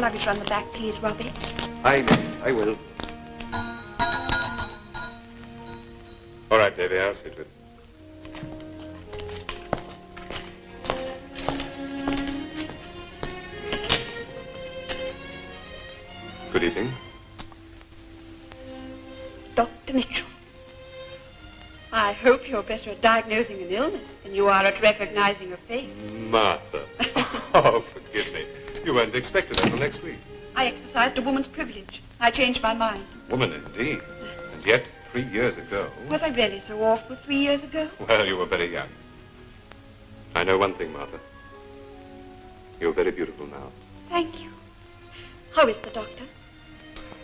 The luggage on the back, please, Robbie. Aye, miss, I will. All right, Davy, I'll see to it. Good evening. Dr. Mitchell. I hope you're better at diagnosing an illness than you are at recognizing a face. Martha. Oh, forgive me. You weren't expected until next week. I exercised a woman's privilege. I changed my mind. Woman indeed. And yet, 3 years ago... Was I really so awful 3 years ago? Well, you were very young. I know one thing, Martha. You're very beautiful now. Thank you. How is the doctor?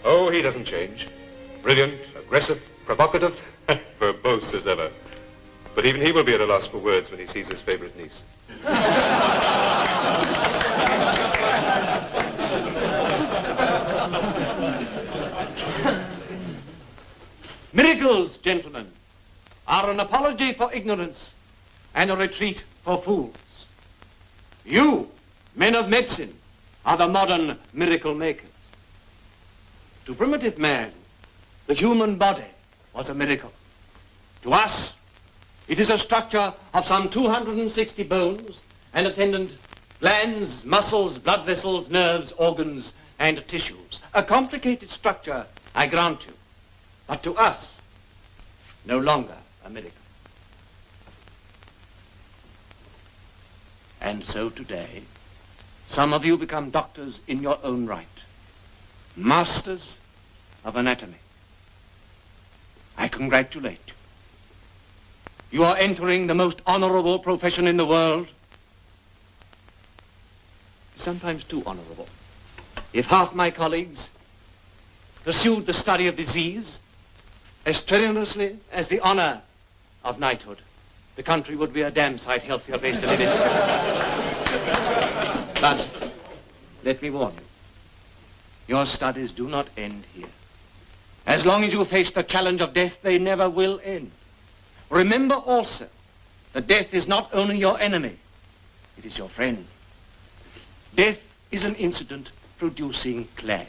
Oh, he doesn't change. Brilliant, aggressive, provocative, verbose as ever. But even he will be at a loss for words when he sees his favorite niece. Miracles, gentlemen, are an apology for ignorance and a retreat for fools. You, men of medicine, are the modern miracle makers. To primitive man, the human body was a miracle. To us, it is a structure of some 260 bones and attendant glands, muscles, blood vessels, nerves, organs, and tissues. A complicated structure, I grant you, but to us, no longer a miracle. And so today, some of you become doctors in your own right, masters of anatomy. I congratulate you. You are entering the most honorable profession in the world. Sometimes too honorable. If half my colleagues pursued the study of disease as strenuously as the honor of knighthood, the country would be a damn sight healthier place to live in. But let me warn you, your studies do not end here. As long as you face the challenge of death, they never will end. Remember also that death is not only your enemy, it is your friend. Death is an incident producing clay.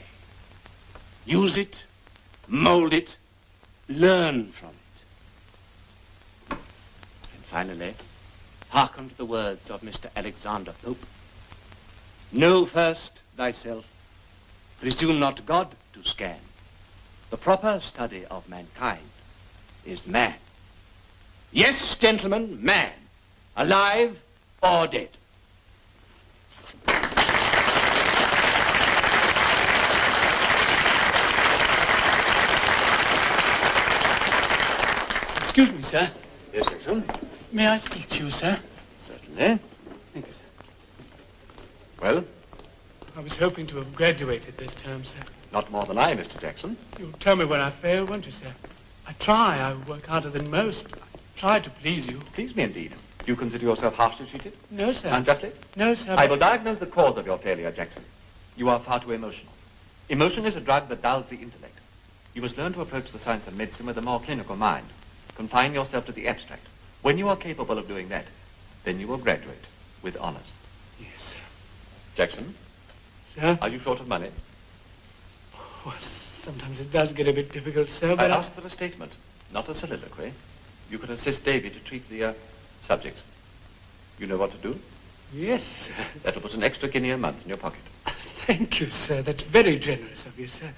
Use it, mold it, learn from it. And finally, hearken to the words of Mr. Alexander Pope. Know first thyself, presume not God to scan. The proper study of mankind is man. Yes, gentlemen, man, alive or dead. Excuse me, sir. Yes, Jackson? May I speak to you, sir? Certainly. Thank you, sir. Well? I was hoping to have graduated this term, sir. Not more than I, Mr. Jackson. You'll tell me where I failed, won't you, sir? I work harder than most. I try to please you. Please me indeed. Do you consider yourself harshly treated? No, sir. Unjustly? No, sir. I will diagnose the cause of your failure, Jackson. You are far too emotional. Emotion is a drug that dulls the intellect. You must learn to approach the science of medicine with a more clinical mind. Confine yourself to the abstract. When you are capable of doing that, then you will graduate with honors. Yes, sir. Jackson? Sir? Are you short of money? Well, sometimes it does get a bit difficult, sir, but I asked for a statement, not a soliloquy. You could assist Davy to treat the subjects. You know what to do? Yes, sir. That'll put an extra guinea a month in your pocket. Thank you, sir. That's very generous of you, sir.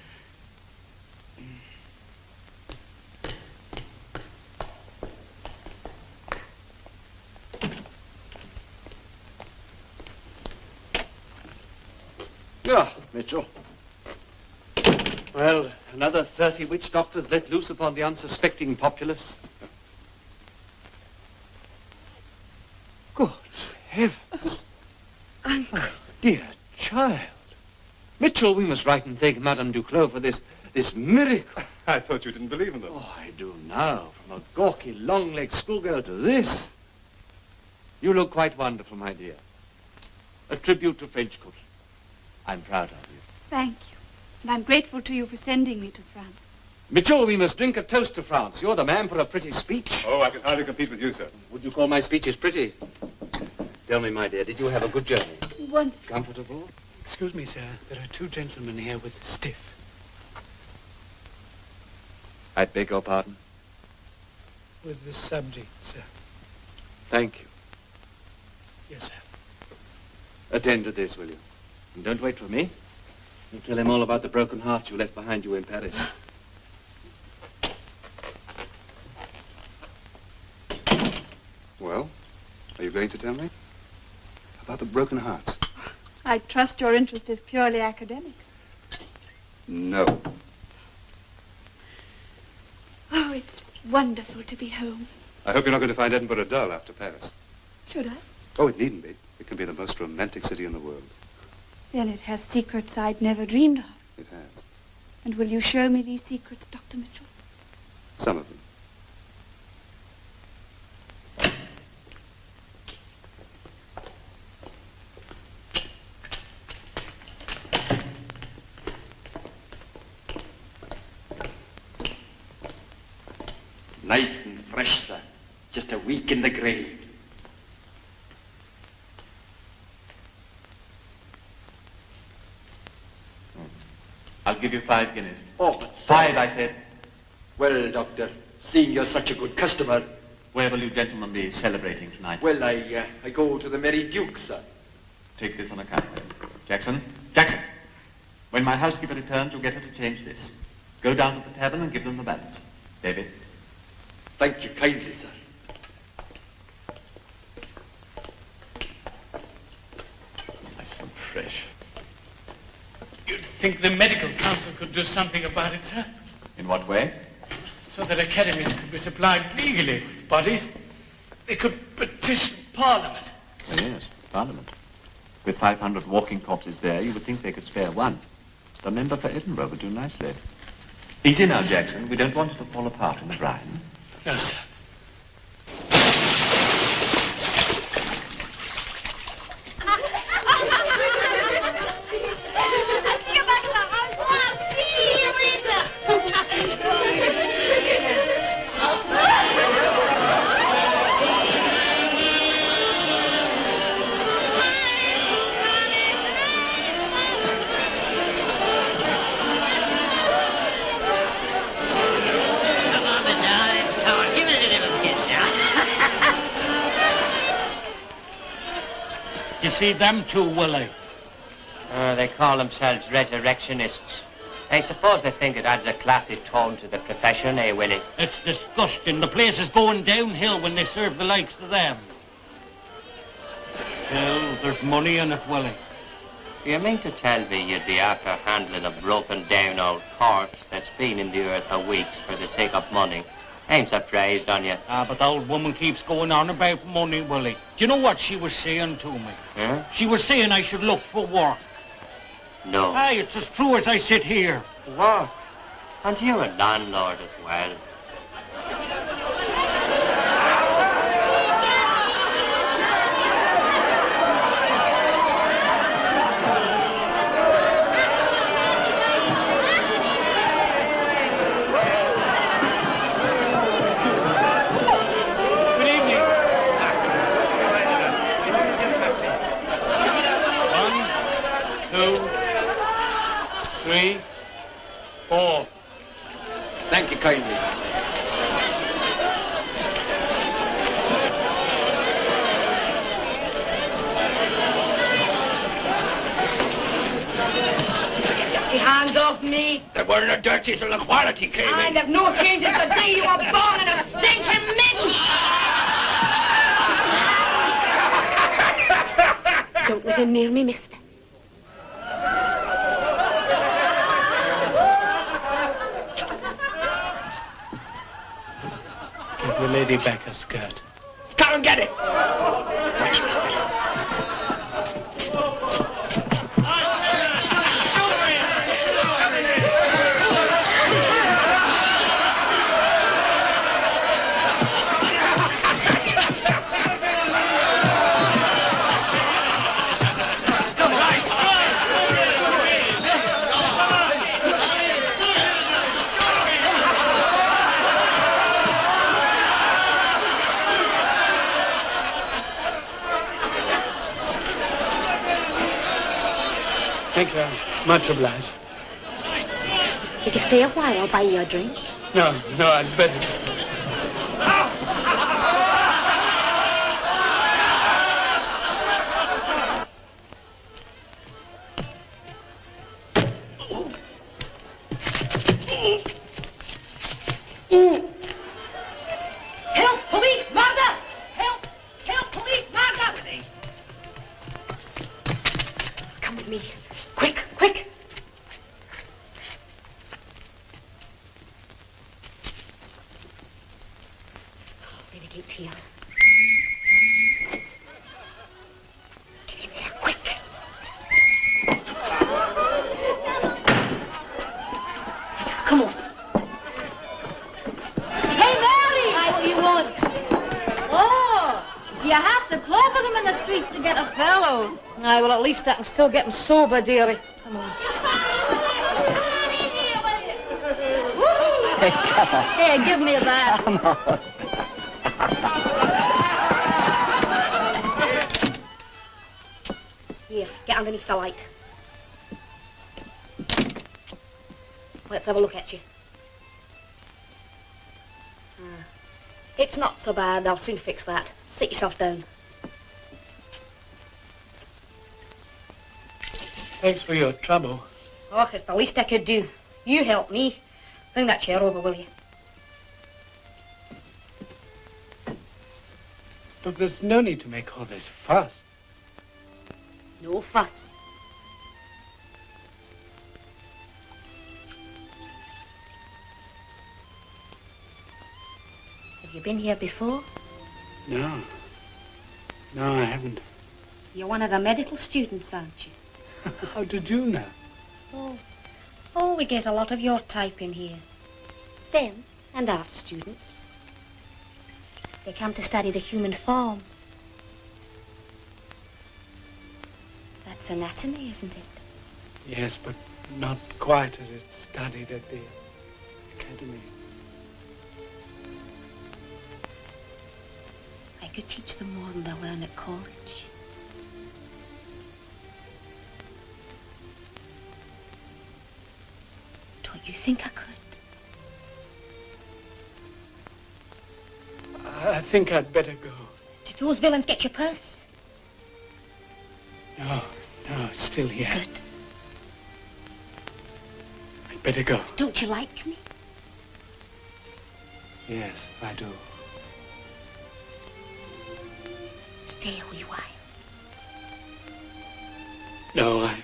Ah, Mitchell. Well, another 30 witch doctors let loose upon the unsuspecting populace. Good heavens. Uncle. My dear child. Mitchell, we must write and thank Madame Duclos for this miracle. I thought you didn't believe in them. Oh, I do now. From a gawky, long-legged schoolgirl to this. You look quite wonderful, my dear. A tribute to French cooking. I'm proud of you. Thank you. And I'm grateful to you for sending me to France. Mitchell, we must drink a toast to France. You're the man for a pretty speech. Oh, I can hardly compete with you, sir. Would you call my speeches pretty? Tell me, my dear, did you have a good journey? Wonderful. Comfortable? Excuse me, sir. There are two gentlemen here with the stiff. I beg your pardon? With the subject, sir. Thank you. Yes, sir. Attend to this, will you? And don't wait for me. You'll tell him all about the broken hearts you left behind you in Paris. Well, are you going to tell me? About the broken hearts? I trust your interest is purely academic. No. Oh, it's wonderful to be home. I hope you're not going to find Edinburgh dull after Paris. Should I? Oh, it needn't be. It can be the most romantic city in the world. Then it has secrets I'd never dreamed of. It has. And will you show me these secrets, Dr. Mitchell? Some of them. Nice and fresh, sir. Just a week in the grave. I'll give you 5 guineas. Oh, but sir. 5, I said. Well, Doctor, seeing you're such a good customer, Where will you gentlemen be celebrating tonight? well, I go to the Merry Duke, sir. Take this on account then. Jackson? Jackson! When my housekeeper returns, you'll get her to change this. Go down to the tavern and give them the balance. David? Thank you kindly, sir. Nice and fresh. You'd think the medical council could do something about it, sir? In what way? So that academies could be supplied legally with bodies. They could petition Parliament. Oh, yes, Parliament. With 500 walking corpses there, you would think they could spare one. The member for Edinburgh would do nicely. Easy now, Jackson. We don't want it to fall apart in the brine. No, sir. You see them two, Willie? They call themselves resurrectionists. I suppose they think it adds a classy tone to the profession, eh, Willie? It's disgusting. The place is going downhill when they serve the likes of them. Still, there's money in it, Willie. Do you mean to tell me you'd be after handling a broken down old corpse that's been in the earth for weeks for the sake of money? I'm surprised on you. But the old woman keeps going on about money, Willie. Do you know what she was saying to me? Huh? She was saying I should look for work. No. Aye, it's as true as I sit here. What? And you're a landlord as well. Thank you kindly. Get your hands off me. They weren't dirty till the quality came I'd have no changes the day you were born in a stinking mitten. Don't let him near me, mister. Give the lady back her skirt. Come and get it. Watch, mister. Much obliged. You can stay a while. I'll buy you a drink. No, I'd better. Help! Police! Murder! Help! Help! Police! Murder! Come with me. Quick! Quick! Renegade's here. Get in there, quick! Come on. Hey, Mary! Hi, what do you want? Oh, you have to clobber them in the streets to get a fellow. Aye, well, at least I can still get them sober, dearie. Come on. Hey, come on. Hey, give me that. Come on. Here, get underneath the light. Let's have a look at you. It's not so bad. I'll soon fix that. Sit yourself down. Thanks for your trouble. Oh, it's the least I could do. You help me. Bring that chair over, will you? Look, there's no need to make all this fuss. No fuss. Have you been here before? No. No, I haven't. You're one of the medical students, aren't you? How did you know? Oh, we get a lot of your type in here. Them and art students. They come to study the human form. That's anatomy, isn't it? Yes, but not quite as it's studied at the academy. I could teach them more than they'll learn at college. Don't you think I could? I think I'd better go. Did those villains get your purse? No, it's still here. Good. I'd better go. Don't you like me? Yes, I do. Stay a wee while. No, I...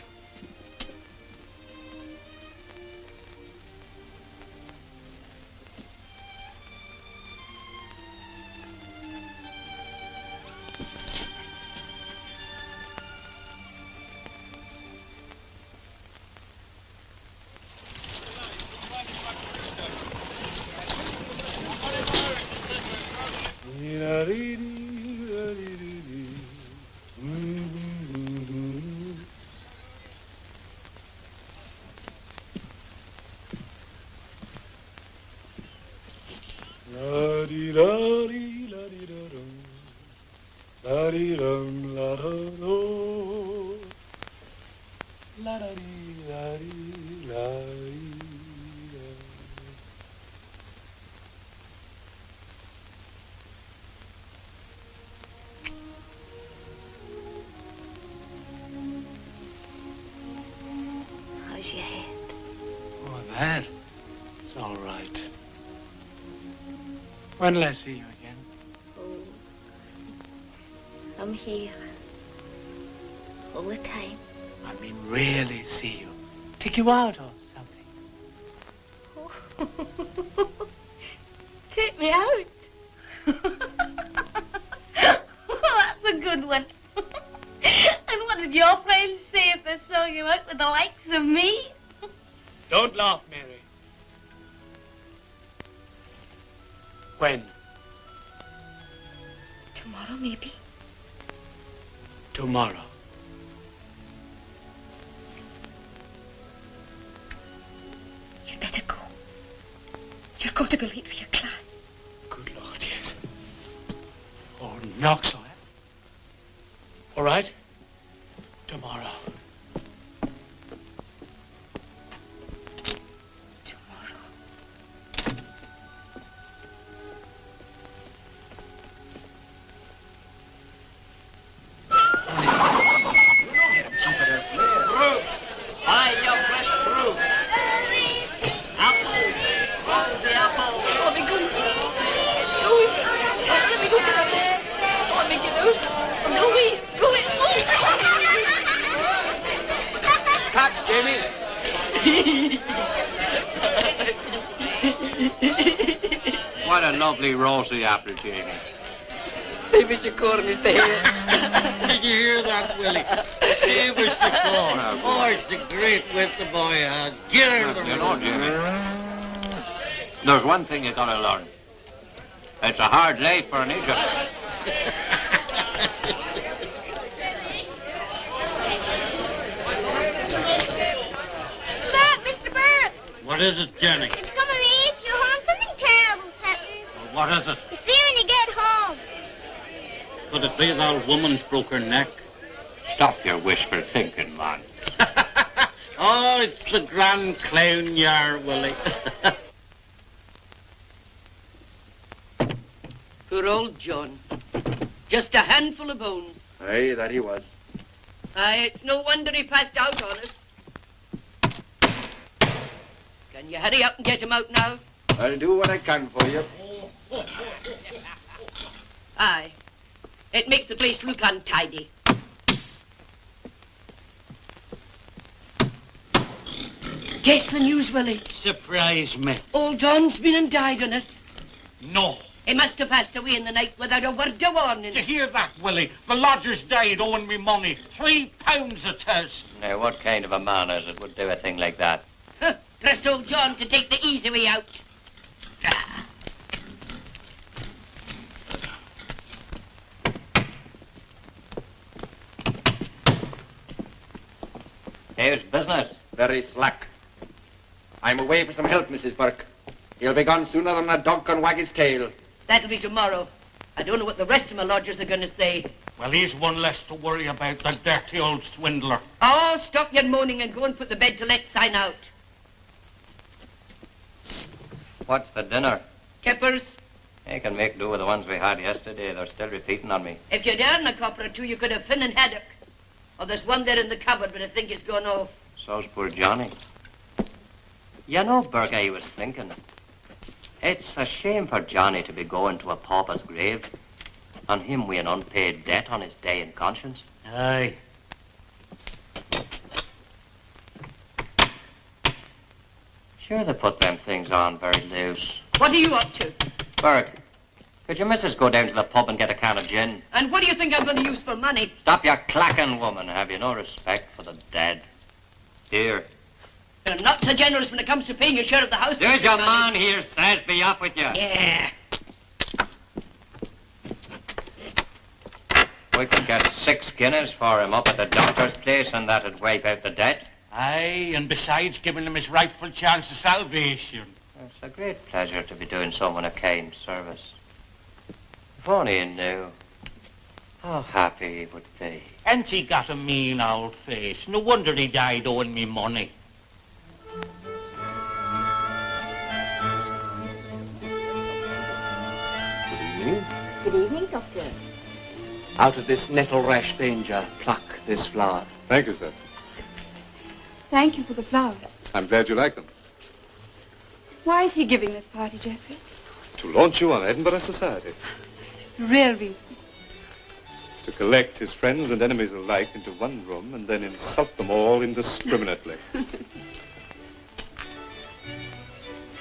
How's your head? Oh, that? It's all right. When'll I see you again? Oh, I'm here. All the time. I mean, really see you. Take you out or something. Take me out. That's a good one. And what did your friends say if they saw you out with the likes of me? Don't laugh, Mary. When? Tomorrow, maybe. Tomorrow. You'd better go. You're going to be late for your class. Good Lord, yes. Oh, Knox, all right? All right? Tomorrow. What a lovely rosy apple, Jamie. Save us your corn, Mr. Hare. Did you hear that, Willie? Save us the corn. Oh, it's a great whip the boy had. Get her the road. Jamie. There's one thing you gotta learn. It's a hard life for an Egypt. Mr. Burke! What is it, Jenny? It's coming to eat you home. Something terrible's happening. Well, what is it? You see when you get home. Could it be the old woman's broke her neck? Stop your wishful thinking, man. Oh, it's the grand clown you are, Willie. Poor old John. Just a handful of bones. Aye, that he was. Aye, it's no wonder he passed out on us. Can you hurry up and get him out now? I'll do what I can for you. Aye. It makes the place look untidy. Guess the news, Willie. Surprise me. Old John's been and died on us. No. He must have passed away in the night without a word of warning. Did you hear that, Willie? The lodgers died owing me money. £3 it is. Now, what kind of a man is it would do a thing like that? Huh, trust old John to take the easy way out. How's business? Very slack. I'm away for some help, Mrs. Burke. He'll be gone sooner than a dog can wag his tail. That'll be tomorrow. I don't know what the rest of my lodgers are going to say. Well, he's one less to worry about, the dirty old swindler. Oh, stop your moaning and go and put the bed to let sign out. What's for dinner? Kippers, I can make do with the ones we had yesterday. They're still repeating on me. if you'd earned a copper or two, you could have Finn and haddock. Oh, there's one there in the cupboard, but I think it's gone off. So's poor Johnny. You know, Burke, I was thinking. It's a shame for Johnny to be going to a pauper's grave, and him with an unpaid debt on his day in conscience. Aye. Sure, they put them things on very loose. What are you up to? Burke, could your missus go down to the pub and get a can of gin? And what do you think I'm going to use for money? Stop your clacking, woman. Have you no respect for the dead? Here. You're not so generous when it comes to paying your share of the house. There's your man here, says. Be off with you. Yeah. We could get 6 guineas for him up at the doctor's place, and that'd wipe out the debt. Aye, and besides giving him his rightful chance of salvation. It's a great pleasure to be doing someone a kind service. If only he knew how happy he would be. Ain't he got a mean old face? No wonder he died owing me money. Good evening, Doctor. Out of this nettle rash danger, pluck this flower. Thank you, sir. Thank you for the flowers. I'm glad you like them. Why is he giving this party, Geoffrey? To launch you on Edinburgh society. Real reason. To collect his friends and enemies alike into one room and then insult them all indiscriminately.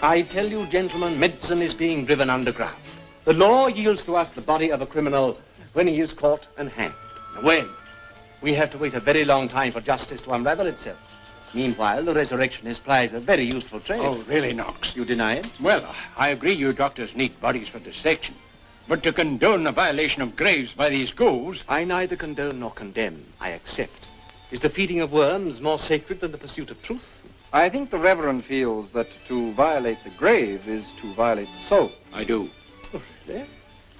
I tell you, gentlemen, medicine is being driven underground. The law yields to us the body of a criminal when he is caught and hanged. When? We have to wait a very long time for justice to unravel itself. Meanwhile, the resurrectionist plies a very useful trade. Oh, really, Knox? You deny it? Well, I agree you doctors need bodies for dissection. But to condone the violation of graves by these ghouls... I neither condone nor condemn. I accept. Is the feeding of worms more sacred than the pursuit of truth? I think the Reverend feels that to violate the grave is to violate the soul. I do. Oh, really?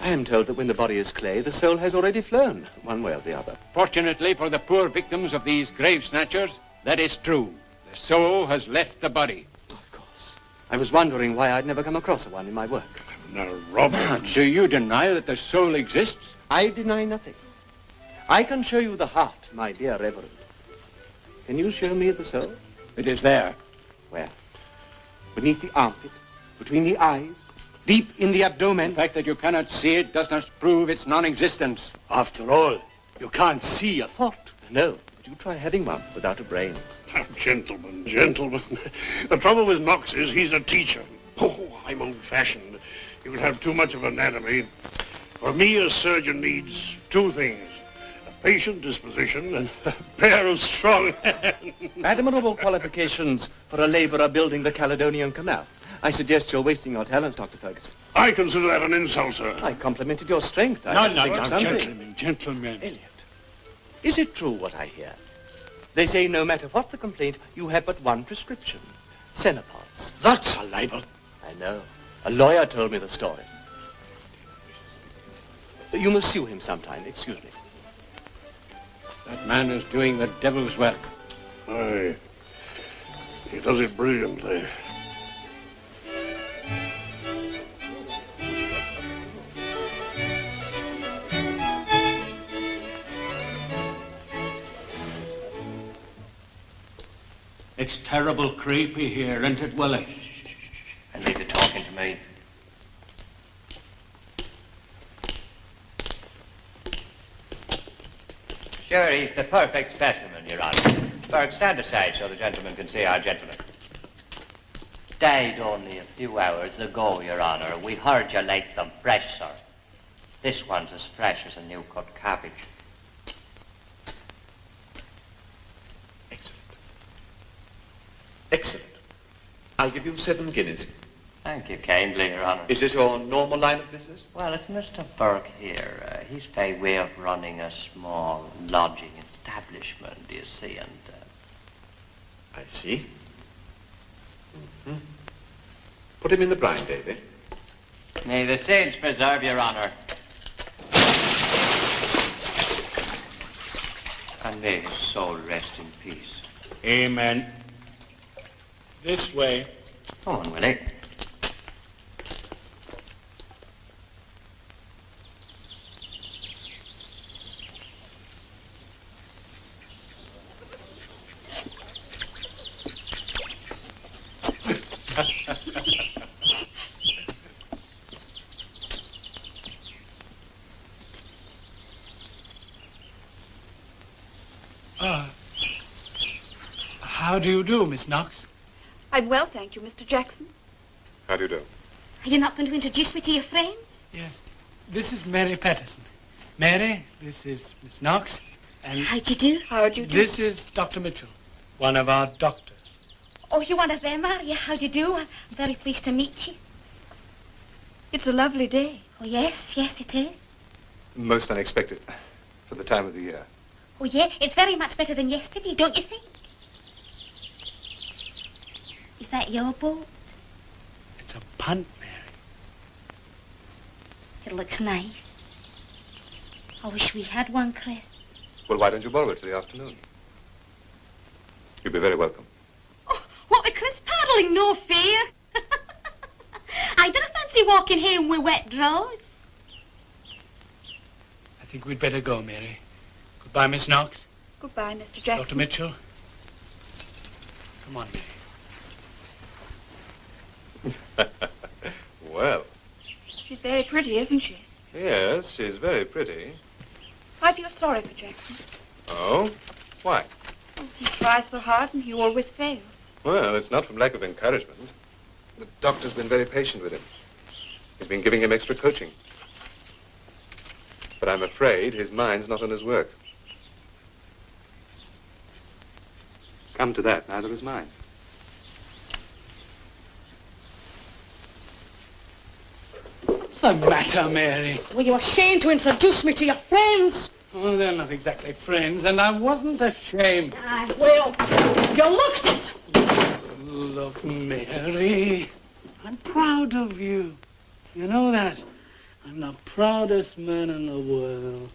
I am told that when the body is clay, the soul has already flown, one way or the other. Fortunately for the poor victims of these grave snatchers, that is true. The soul has left the body. Of course. I was wondering why I'd never come across one in my work. Now, Robert, do you deny that the soul exists? I deny nothing. I can show you the heart, my dear Reverend. Can you show me the soul? It is there. Where? Beneath the armpit, between the eyes, deep in the abdomen. The fact that you cannot see it does not prove its non-existence. After all, you can't see a thought. No, Do try having one without a brain. Oh, gentlemen, gentlemen. The trouble with Knox is he's a teacher. Oh, I'm old-fashioned. You can have too much of anatomy. For me, a surgeon needs two things. A patient disposition and a pair of strong hands. Admirable qualifications for a labourer building the Caledonian Canal. I suggest you're wasting your talents, Dr. Ferguson. I consider that an insult, sir. I complimented your strength. No, gentlemen. Elliot, is it true what I hear? They say no matter what the complaint, you have but one prescription. Cenopods. That's a libel. I know. A lawyer told me the story. You must sue him sometime. Excuse me. That man is doing the devil's work. Aye. He does it brilliantly. It's terrible creepy here, isn't it, Willie? And leave the talking to me. Sure, he's the perfect specimen, Your Honor. Burke, stand aside so the gentleman can see our gentleman. Died only a few hours ago, Your Honor. We heard you like them fresh, sir. This one's as fresh as a new-cut cabbage. Excellent. I'll give you 7 guineas. Thank you kindly, Your Honor. Is this your normal line of business? Well, it's Mr. Burke here. He's by way of running a small lodging establishment, you see, and... I see. Mm-hmm. Put him in the brine, Davy. May the saints preserve Your Honor. And may his soul rest in peace. Amen. This way. Come on, Willie. How do you do, Miss Knox? I'm well, thank you, Mr. Jackson. How do you do? Are you not going to introduce me to your friends? Yes. This is Mary Patterson. Mary, this is Miss Knox. And how'd you do? How'd you do? This is Dr. Mitchell, one of our doctors. Oh, you're one of them, are you? How'd you do? I'm very pleased to meet you. It's a lovely day. Oh, yes, yes, it is. Most unexpected for the time of the year. Oh, yeah, it's very much better than yesterday, don't you think? Is that your boat? It's a punt, Mary. It looks nice. I wish we had one, Chris. Well, why don't you borrow it for the afternoon? You'll be very welcome. Oh, what with Chris paddling? No fear. I don't fancy walking home with wet drawers. I think we'd better go, Mary. Goodbye, Miss Knox. Goodbye, Mr. Jackson. Dr. Mitchell. Come on, Mary. Well. She's very pretty, isn't she? Yes, she's very pretty. I feel sorry for Jackson. Oh? Why? Oh, he tries so hard and he always fails. Well, it's not from lack of encouragement. The doctor's been very patient with him. He's been giving him extra coaching. But I'm afraid his mind's not on his work. Come to that, neither is mine. What's the matter, Mary? Were you ashamed to introduce me to your friends? Oh, they're not exactly friends, and I wasn't ashamed. Well, you looked it. Look, Mary, I'm proud of you. You know that? I'm the proudest man in the world.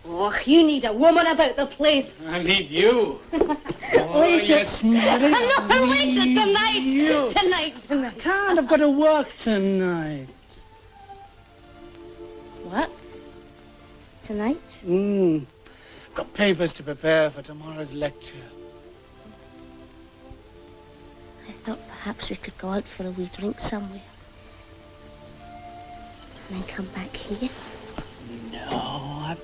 Oh, you need a woman about the place. I need you. Oh, yes, Mary. No, later tonight. You. Tonight. I can't. I've got to work tonight. What? Tonight? Got papers to prepare for tomorrow's lecture. I thought perhaps we could go out for a wee drink somewhere. And then come back here. No,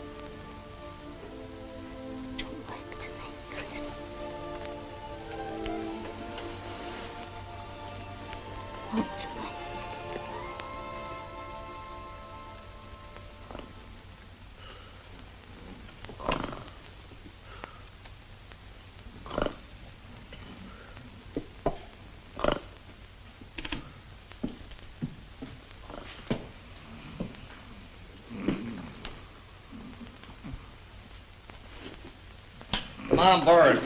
on, Burke.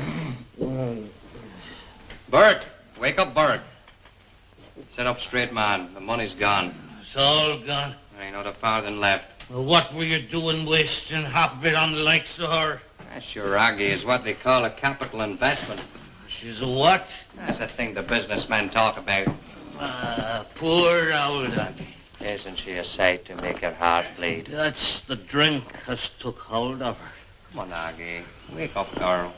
Burke, wake up, Burke. Sit up straight, man. The money's gone. It's all gone. Ain't not a farthing left. Well, what were you doing wasting half of it on the likes of her? Sure, Aggie is what they call a capital investment. She's a what? That's the thing the businessmen talk about. Poor old Aggie. Isn't she a sight to make her heart bleed? That's the drink has took hold of her. Come on, Aggie. Wake up, girl.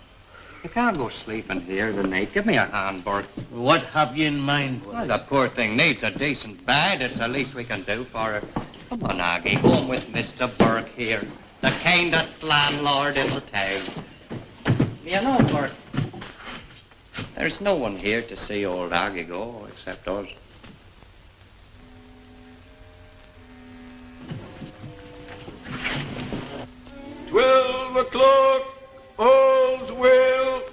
You can't go sleeping here tonight. Give me a hand, Burke. What have you in mind? Well, the poor thing needs a decent bed. It's the least we can do for her. Come on, Aggie. Home with Mr. Burke here. The kindest landlord in the town. You know, Burke, there's no one here to see old Aggie go except us. $12 all's well.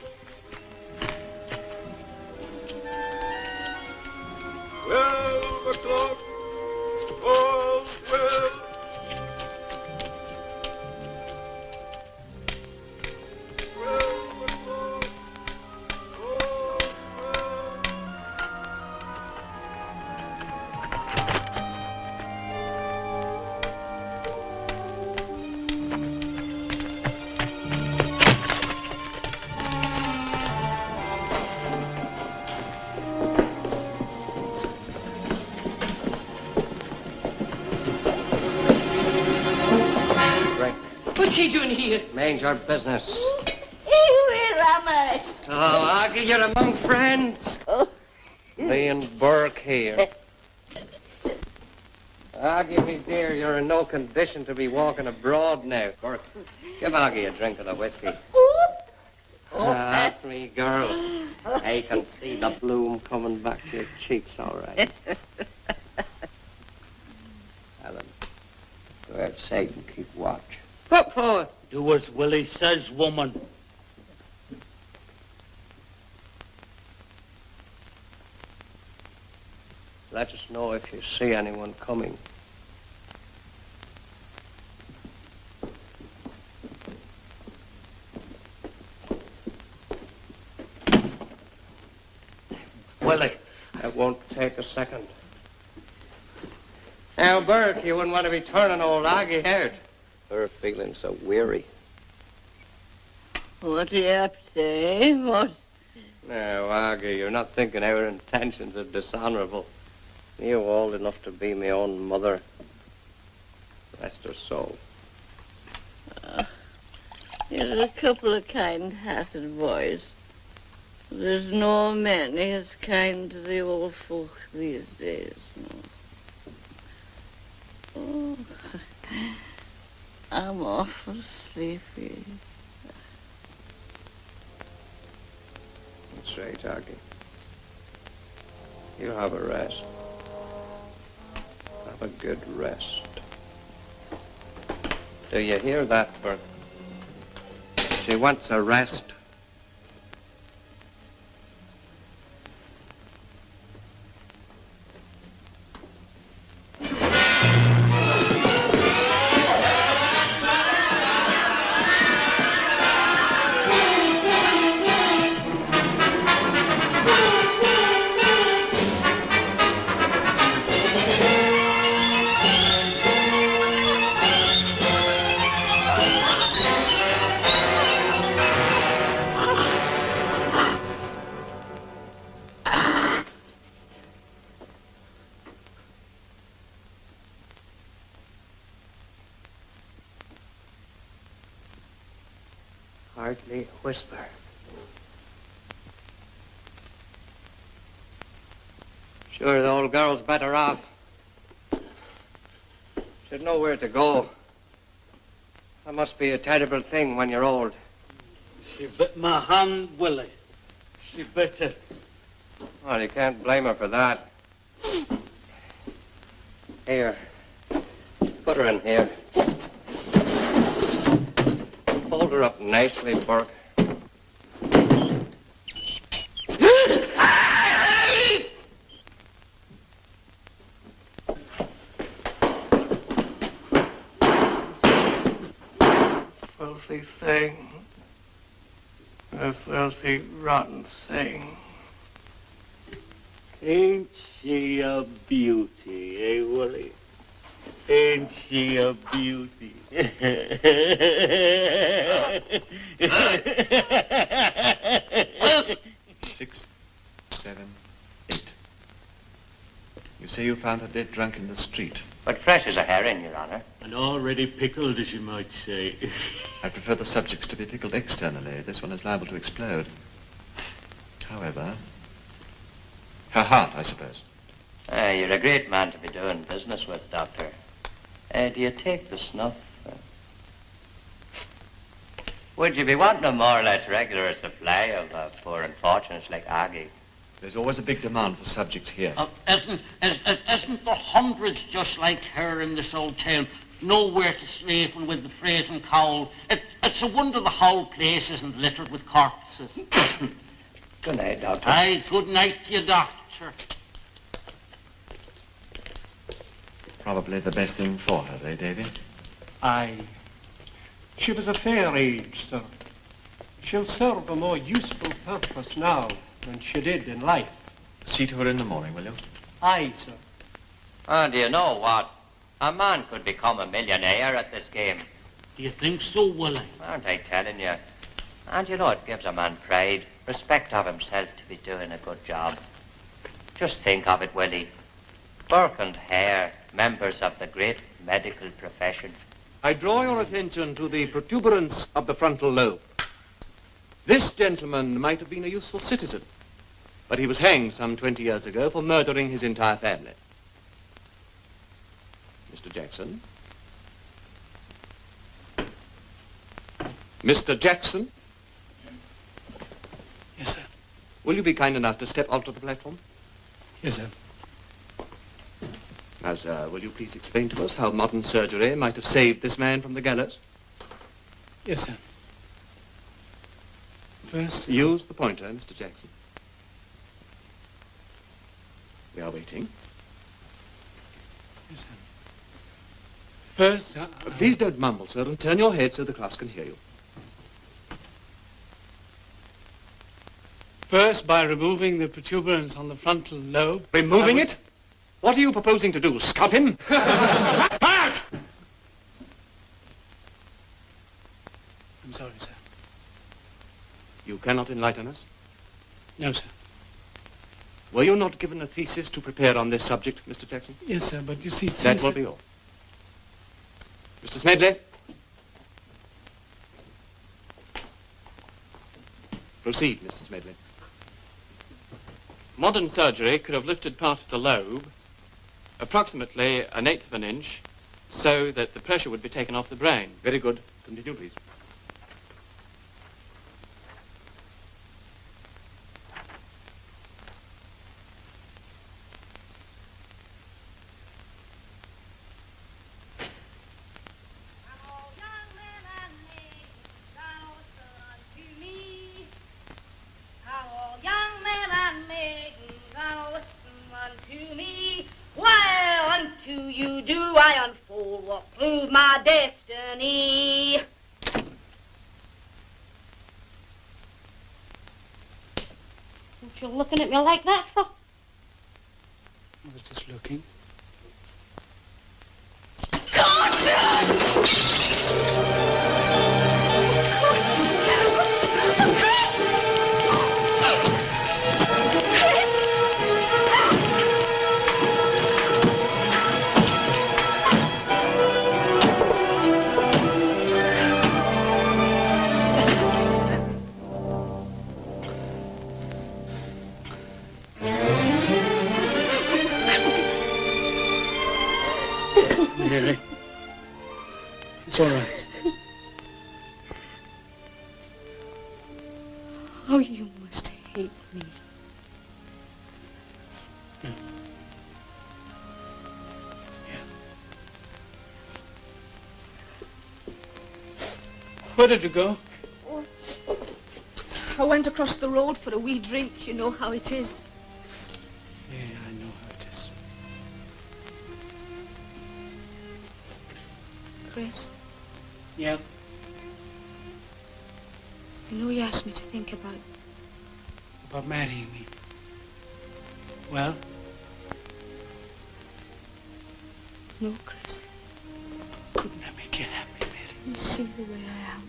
12 o'clock, all's well. 12 o'clock, all's well. What's she doing here? Mind your business. Where am I? Oh, Aggie, you're among friends. Me and Burke here. Aggie, me dear, you're in no condition to be walking abroad now. Burke, give Aggie a drink of the whiskey. That's me, girl. I can see the bloom coming back to your cheeks, all right. Helen, go outside and keep watch. What for? Do as Willie says, woman. Let us know if you see anyone coming. Willie. It won't take a second. Now, Burke, you wouldn't want to be turning old Aggie out. Her feeling so weary. What are you up to, eh? What? Now, Aggie, you're not thinking our intentions are dishonorable. You're old enough to be my own mother. Rest her soul. You're a couple of kind-hearted boys. There's no many as kind to the old folk these days. No. Oh, I'm awful sleepy. That's right, Aggie. You have a rest. Have a good rest. Do you hear that, Burke? She wants a rest. Hardly a whisper. Sure, the old girl's better off. She'd know where to go. That must be a terrible thing when you're old. She bit my hand, Willie. She bit it. Well, you can't blame her for that. Here. Put her in here. Hold her up nicely, Burke. Filthy thing. a filthy, rotten thing. Ain't she a beauty, eh, Willie? Ain't she a beauty? 6, 7, 8. You say you found her dead drunk in the street. But fresh as a herring, Your Honor. And already pickled, as you might say. I prefer the subjects to be pickled externally. This one is liable to explode. However, her heart, I suppose. You're a great man to be doing business with, Doctor. Do you take the snuff? Would you be wanting a more or less regular supply of poor unfortunates like Aggie? There's always a big demand for subjects here. Isn't there hundreds just like her in this old town? Nowhere to sleep and with the freezing cold. It's a wonder the whole place isn't littered with corpses. Good night, Doctor. Aye, good night to you, Doctor. Probably the best thing for her, eh, Davy? Aye. She was a fair age, sir. She'll serve a more useful purpose now than she did in life. See to her in the morning, will you? Aye, sir. And do you know what? A man could become a millionaire at this game. Do you think so, Willie? Aren't I telling you? And you know, it gives a man pride, respect of himself to be doing a good job. Just think of it, Willie. Burke and Hare, members of the great medical profession. I draw your attention to the protuberance of the frontal lobe. This gentleman might have been a useful citizen, but he was hanged some 20 years ago for murdering his entire family. Mr. Jackson? Mr. Jackson? Yes, sir. Will you be kind enough to step onto the platform? Yes, sir. Now, sir, will you please explain to us how modern surgery might have saved this man from the gallows? Yes, sir. First... Use the pointer, Mr. Jackson. We are waiting. Yes, sir. First... Please don't mumble, sir, and turn your head so the class can hear you. First, by removing the protuberance on the frontal lobe... Removing it? What are you proposing to do, scalp him? Out! I'm sorry, sir. You cannot enlighten us? No, sir. Were you not given a thesis to prepare on this subject, Mr. Jackson? Yes, sir, but you see... That will be all. Mr. Smedley? Proceed, Mrs. Smedley. Modern surgery could have lifted part of the lobe, approximately 1/8 of an inch, so that the pressure would be taken off the brain. Very good. Continue, please. My destiny. What you looking at me like that for? I was just looking. Mary, it's all right. Oh, you must hate me. Yeah. Where did you go? I went across the road for a wee drink. You know how it is. Yeah, I know how it is. Chris, Yeah. You know you asked me to think about it. About marrying me. Well? No, Chris. Couldn't I make you happy, Mary? You see the way I am.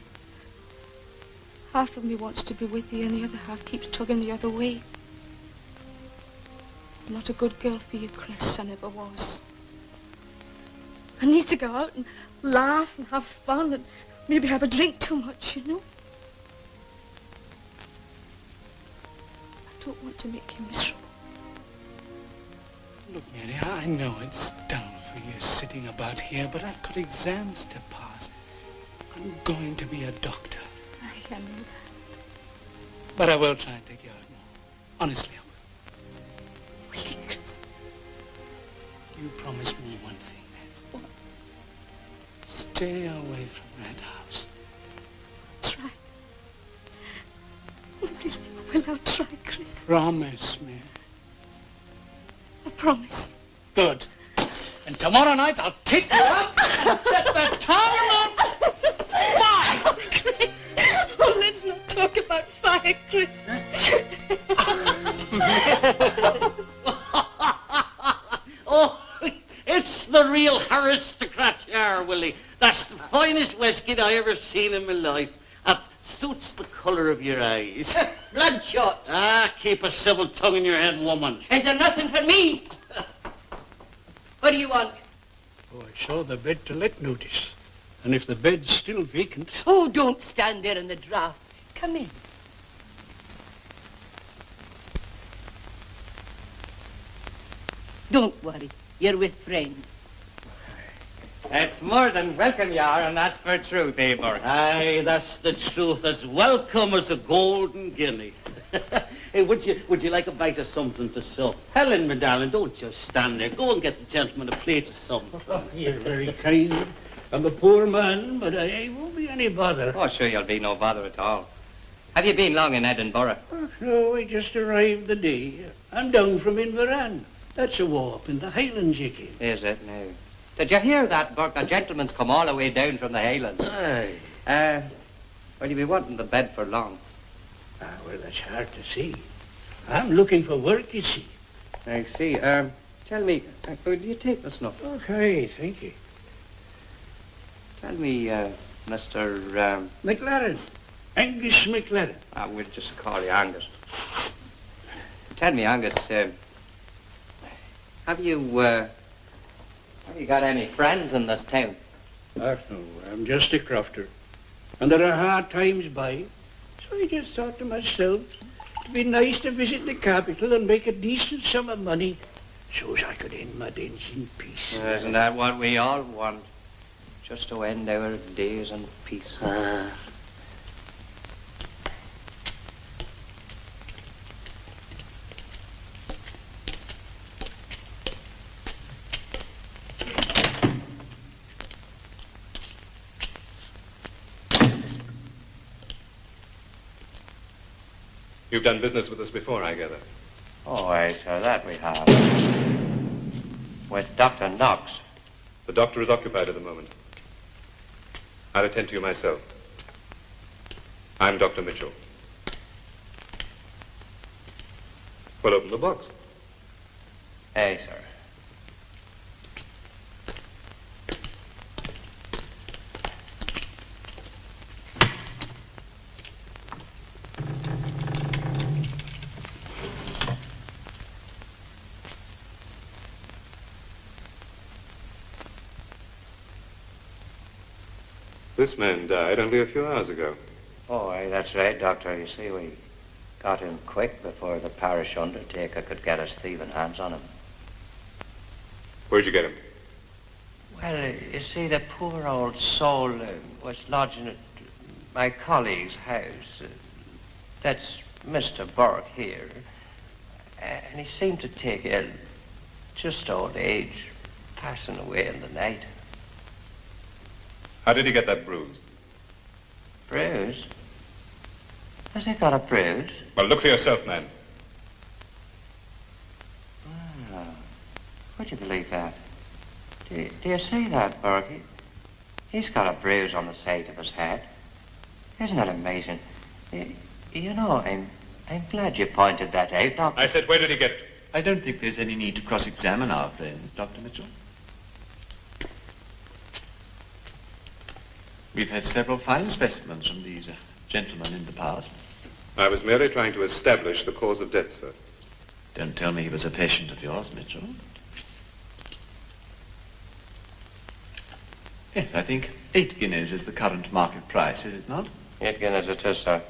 Half of me wants to be with you and the other half keeps tugging the other way. I'm not a good girl for you, Chris. I never was. I need to go out and laugh and have fun and maybe have a drink too much, you know? I don't want to make you miserable. Look, Mary, I know it's dull for you sitting about here, but I've got exams to pass. I'm going to be a doctor. I know that. But I will try and take you out more. Honestly, I will. Will you, Chris? You promise me one thing, Mary. What? Stay away from that house. I'll try. Well, I'll try, Chris. Promise me. I promise. Good. And tomorrow night I'll take you out and set the town on fire. Chris. Oh, let's not talk about fire, Chris. Oh, it's the real aristocrat here, Willie. That's the finest whiskey I ever seen in my life. That suits the colour of your eyes. Bloodshot. Ah, keep a civil tongue in your head, woman. Is there nothing for me? What do you want? Oh, I saw the bed to let notice. And if the bed's still vacant... Oh, don't stand there in the draught. Come in. Don't worry. You're with friends. It's more than welcome you are, and that's for truth, eh, Burke? Aye, that's the truth. As welcome as a golden guinea. Hey, would you like a bite of something to sup? Helen, my darling, don't just stand there. Go and get the gentleman a plate of something. Oh, you're very kind. I'm a poor man, but I won't be any bother. Oh, sure, you'll be no bother at all. Have you been long in Edinburgh? Oh, no, I just arrived the day. I'm down from Inveran. That's a war up in the Highlands, you came. Is it now? Did you hear that, Burke? A gentleman's come all the way down from the Highlands. Aye. Will you be wanting the bed for long? Ah, well, that's hard to say. I'm looking for work, you see. I see. Tell me, do you take the snuff? Okay, thank you. Tell me, Mr. McLaren. Angus McLaren. We'll just call you Angus. Tell me, Angus, have you got any friends in this town? Oh, no, I'm just a crofter. And there are hard times by. So I just thought to myself, it'd be nice to visit the capital and make a decent sum of money so as I could end my days in peace. Isn't that what we all want? Just to end our days in peace. You've done business with us before, I gather. Oh, aye, sir, that we have. With Dr. Knox. The doctor is occupied at the moment. I'll attend to you myself. I'm Dr. Mitchell. Well, open the box. Aye, sir. This man died only a few hours ago. Oh, aye, that's right, Doctor. You see, we got him quick before the parish undertaker could get his thieving hands on him. Where'd you get him? Well, you see, the poor old soul was lodging at my colleague's house. That's Mr. Burke here. And he seemed to take ill, just old age, passing away in the night. How did he get that bruise? Bruise? Has he got a bruise? Well, look for yourself, man. Oh, would you believe that? Do you see that, Burke? He's got a bruise on the side of his head. Isn't that amazing? You know, I'm glad you pointed that out, Doctor. I said, where did he get it? I don't think there's any need to cross-examine our friends, Dr. Mitchell. We've had several fine specimens from these gentlemen in the past. I was merely trying to establish the cause of death, sir. Don't tell me he was a patient of yours, Mitchell. Yes, I think 8 guineas is the current market price, is it not? 8 guineas it is, sir.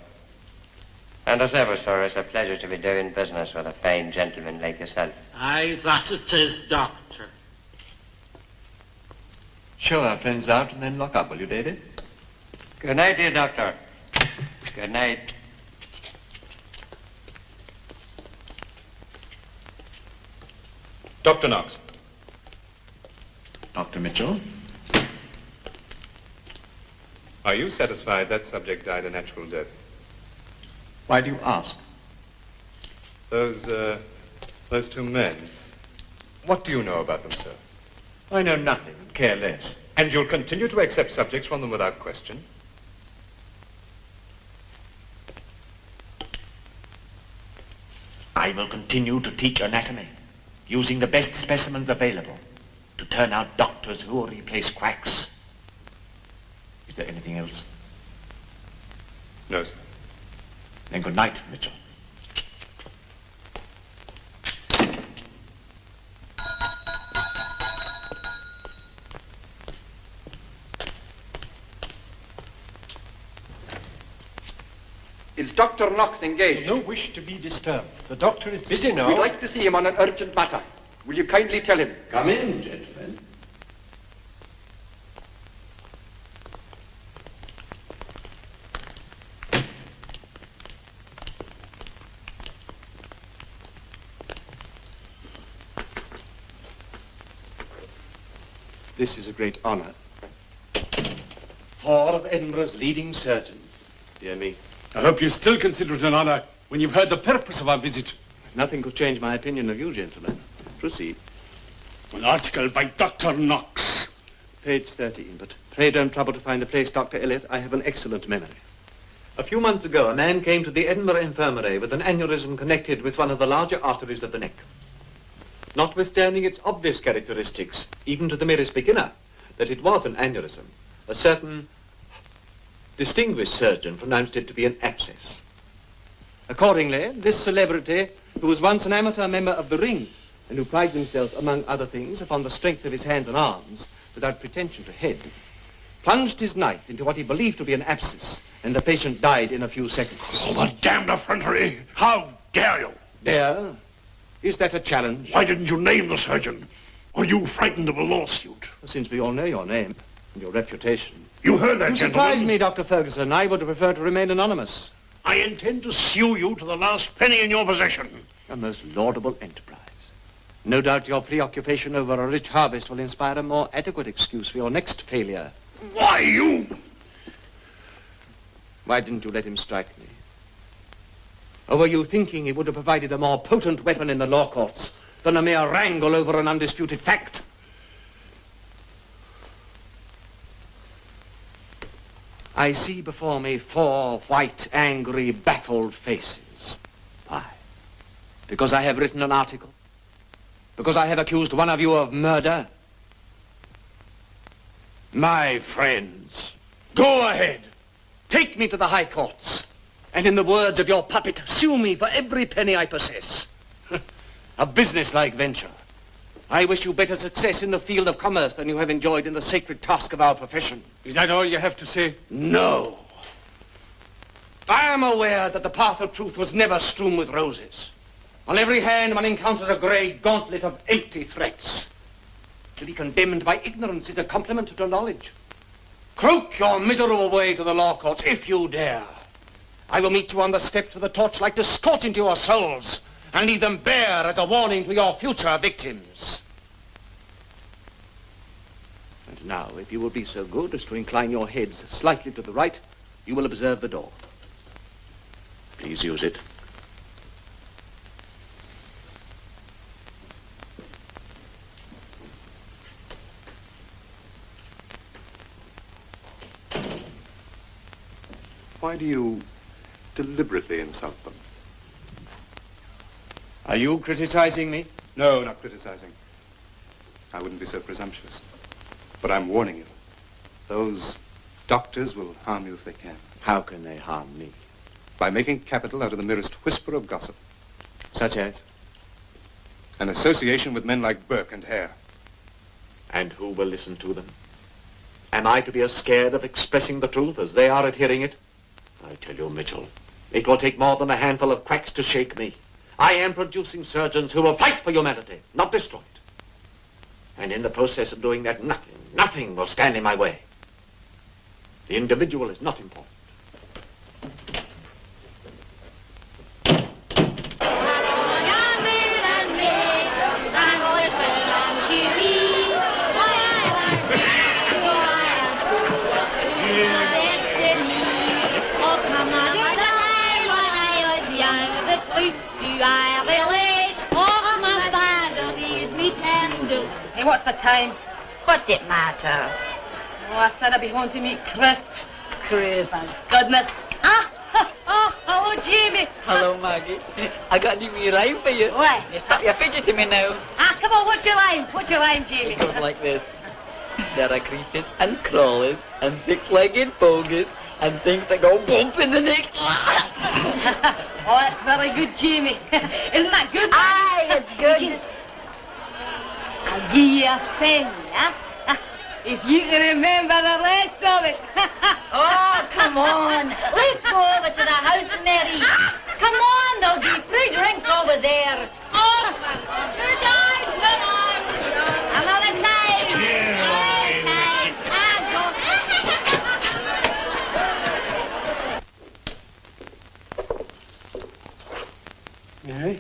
And as ever, sir, it's a pleasure to be doing business with a fine gentleman like yourself. Aye, that it is, Doctor. Show our friends out and then lock up, will you, David? Good night, dear Doctor. Good night. Dr. Knox. Dr. Mitchell. Are you satisfied that subject died a natural death? Why do you ask? Those 2 men. What do you know about them, sir? I know nothing and care less. And you'll continue to accept subjects from them without question? I will continue to teach anatomy, using the best specimens available to turn out doctors who will replace quacks. Is there anything else? No, sir. Then good night, Mitchell. Is Dr. Knox engaged? No wish to be disturbed. The doctor is busy now. We'd like to see him on an urgent matter. Will you kindly tell him? Come in, gentlemen. This is a great honor. 4 of Edinburgh's leading surgeons. Dear me. I hope you still consider it an honor when you've heard the purpose of our visit. Nothing could change my opinion of you, gentlemen. Proceed. An article by Dr. Knox. Page 13, but pray don't trouble to find the place, Dr. Elliot. I have an excellent memory. A few months ago, a man came to the Edinburgh infirmary with an aneurysm connected with one of the larger arteries of the neck. Notwithstanding its obvious characteristics, even to the merest beginner, that it was an aneurysm, a certain distinguished surgeon pronounced it to be an abscess. Accordingly, this celebrity, who was once an amateur member of the ring, and who prides himself, among other things, upon the strength of his hands and arms, without pretension to head, plunged his knife into what he believed to be an abscess, and the patient died in a few seconds. Oh, the damned effrontery! How dare you? Dare? Is that a challenge? Why didn't you name the surgeon? Are you frightened of a lawsuit? Since we all know your name and your reputation. You heard that, You gentlemen? surprise me, Dr. Ferguson. I would prefer to remain anonymous. I intend to sue you to the last penny in your possession. A most laudable enterprise. No doubt your preoccupation over a rich harvest will inspire a more adequate excuse for your next failure. Why, you? Why didn't you let him strike me? Or were you thinking he would have provided a more potent weapon in the law courts than a mere wrangle over an undisputed fact? I see before me 4 white, angry, baffled faces. Why? Because I have written an article? Because I have accused one of you of murder? My friends, go ahead. Take me to the high courts. And in the words of your puppet, sue me for every penny I possess. A businesslike venture. I wish you better success in the field of commerce than you have enjoyed in the sacred task of our profession. Is that all you have to say? No. I am aware that the path of truth was never strewn with roses. On every hand one encounters a grey gauntlet of empty threats. To be condemned by ignorance is a compliment to knowledge. Croak your miserable way to the law courts if you dare. I will meet you on the steps of the torchlight to scorch into your souls and leave them bare as a warning to your future victims. And now, if you will be so good as to incline your heads slightly to the right, you will observe the door. Please use it. Why do you deliberately insult them. Are you criticizing me? No, not criticizing. I wouldn't be so presumptuous. But I'm warning you. Those doctors will harm you if they can. How can they harm me? By making capital out of the merest whisper of gossip. Such as? An association with men like Burke and Hare. And who will listen to them? Am I to be as scared of expressing the truth as they are at hearing it? I tell you, Mitchell, it will take more than a handful of quacks to shake me. I am producing surgeons who will fight for humanity, not destroy it. And in the process of doing that, nothing will stand in my way. The individual is not important. Hey, what's the time? What's it matter? Oh, I said I'd be home to meet Chris. Chris. Goodness. Hello, Jamie. Hello, Maggie. I got a new wee rhyme for you. What? You stop your fidgeting me now. Come on, what's your line? What's your line, Jamie? It goes like this. There are creepers and crawlers and six-legged bogies and things that go bump in the neck. Oh, that's very good, Jamie. Isn't that good? Aye, it's good. I'll give you a pen, huh? If you can remember the rest of it. Oh, come on. Let's go over to the house, Mary. Come on, there'll be free drinks over there. Oh, come on. Good night, good night. Another time. Cheers. Mary?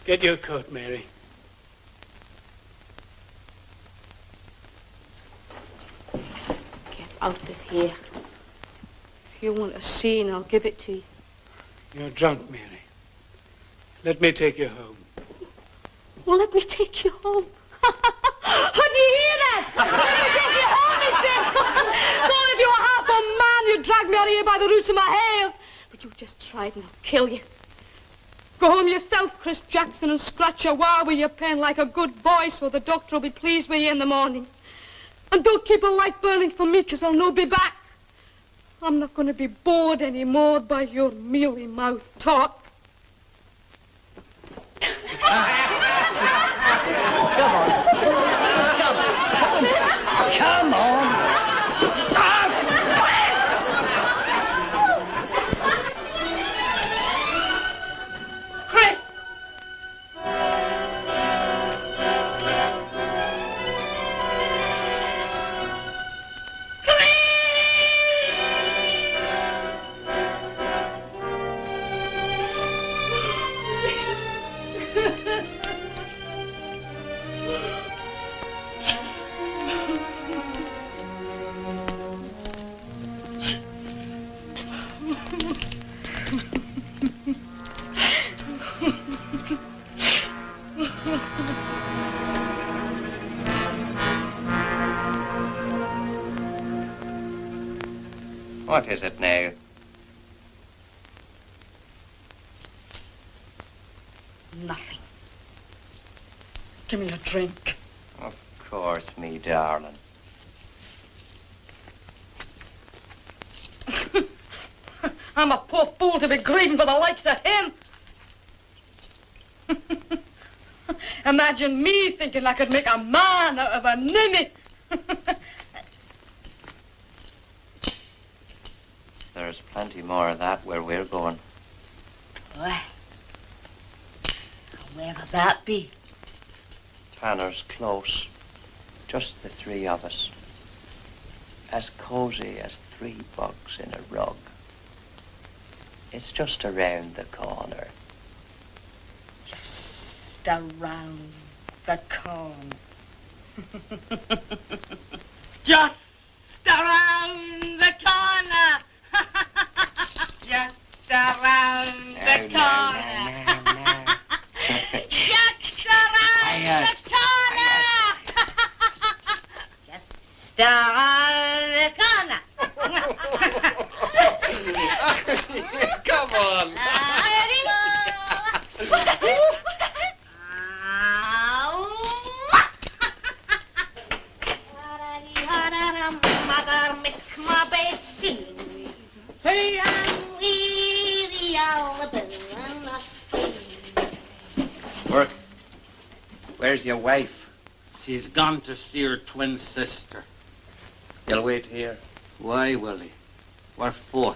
Get your coat, Mary. Get out of here. If you want a scene, I'll give it to you. You're drunk, Mary. Let me take you home. Well, let me take you home. How do you hear that? Let me take you home, he said. Thought if you were half a man, you'd drag me out of here by the roots of my hair. But you just tried and I'll kill you. Go home yourself, Chris Jackson, and scratch your wire with your pen like a good boy so the doctor will be pleased with you in the morning. And don't keep a light burning for me, because I'll no be back. I'm not going to be bored anymore by your mealy-mouthed talk. Come on. Come on. Chris! What is it now? Nothing. Give me a drink. Of course, me darling. I'm a poor fool to be grieving for the likes of him. Imagine me thinking I could make a man out of a ninny. There's plenty more of that where we're going. Why? Where'll that be? Tanner's close. Just the three of us. as cozy as 3 bugs in a rug. It's just around the corner. Just around the corner. Just around the corner. Just around the corner. Just around the corner. Just around the corner. Come on. Mother, make my bed sing. Burke, where's your wife? She's gone to see her twin sister. You'll wait here. Why, Willie? What for?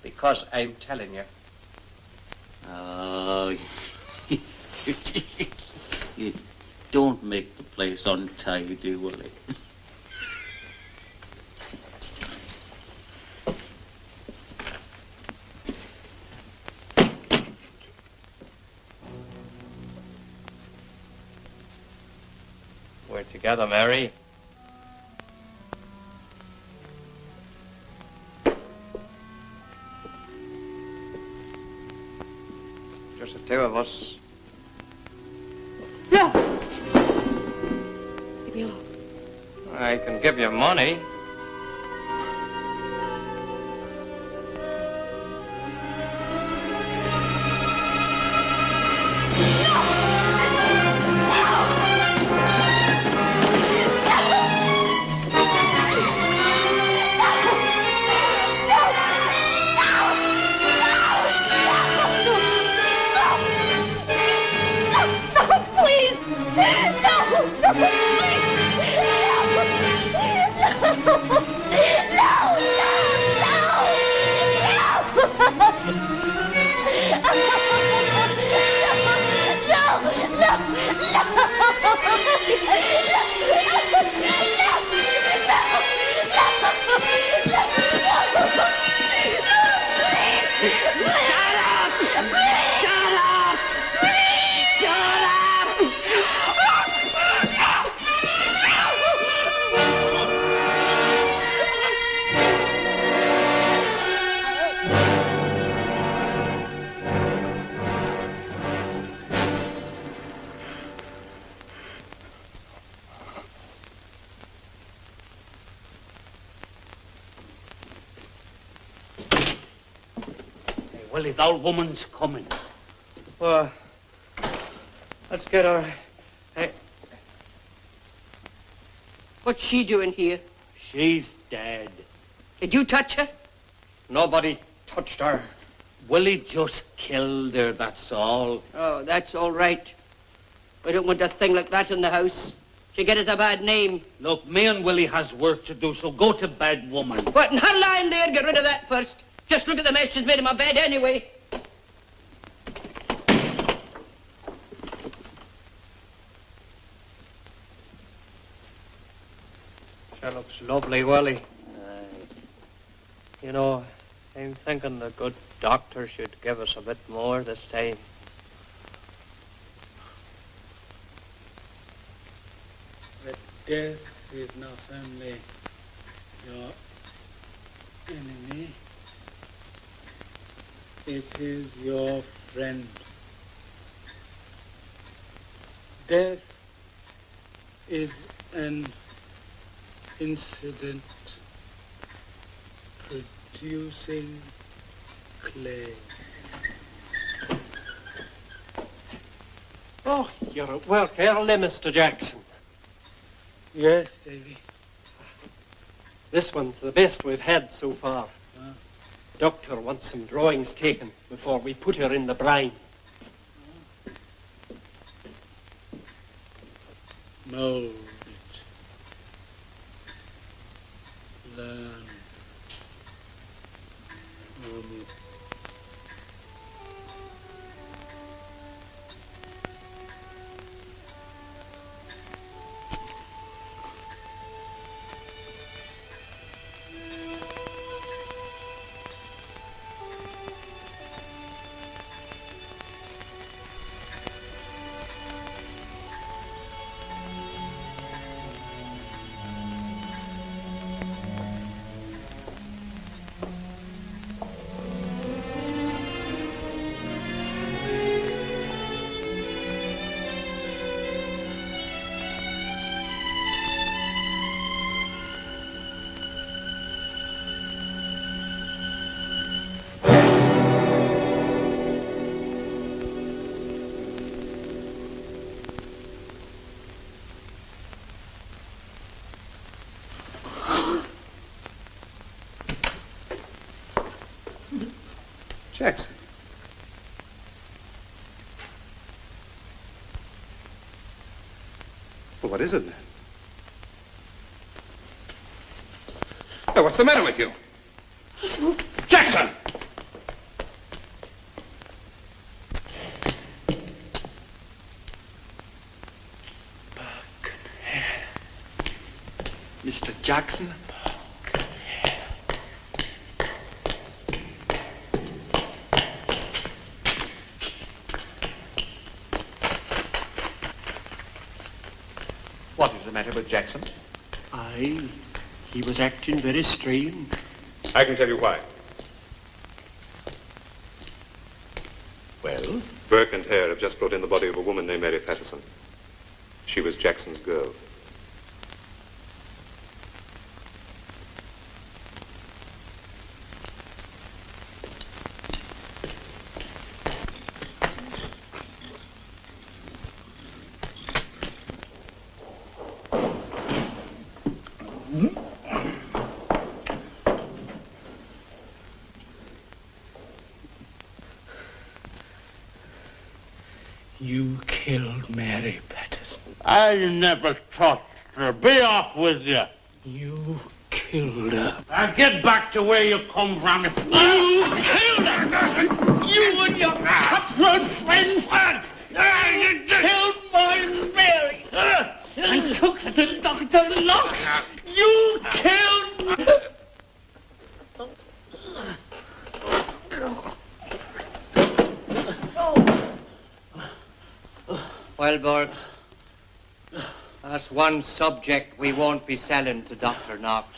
Because I'm telling you. Oh, you don't make the place untidy, Willie. We're together, Mary. Just the 2 of us. No. Leave me alone. I can give you money. Willie, the old woman's coming. Well, let's get her. Hey. What's she doing here? She's dead. Did you touch her? Nobody touched her. Willie just killed her, that's all. Oh, that's all right. I don't want a thing like that in the house. She get us a bad name. Look, me and Willie has work to do, so go to bed, woman. What, and her lying there, get rid of that first. Just look at the mess she's made in my bed anyway. She looks lovely, Willie. You know, I'm thinking the good doctor should give us a bit more this time. But death is not only your enemy, it is your friend. Death is an incident producing clay. Oh, you're at work early, Mr. Jackson. Yes, Davy. This one's the best we've had so far. The doctor wants some drawings taken before we put her in the brine. Mold it. Learn. Jackson. Well, what is it, man? Now, what's the matter with you? Jackson! Burke and Hare. Mr. Jackson? What is the matter with Jackson? Aye, he was acting very strange. I can tell you why. Well? Burke and Hare have just brought in the body of a woman named Mary Patterson. She was Jackson's girl. You killed Mary Patterson. I never touched her. Be off with you. You killed her. Now get back to where you come from. You killed her. You and your cutthroat friends. You killed my Mary. I took her to Dr. Knox. You killed... Well, Burke, that's one subject we won't be selling to Dr. Knox.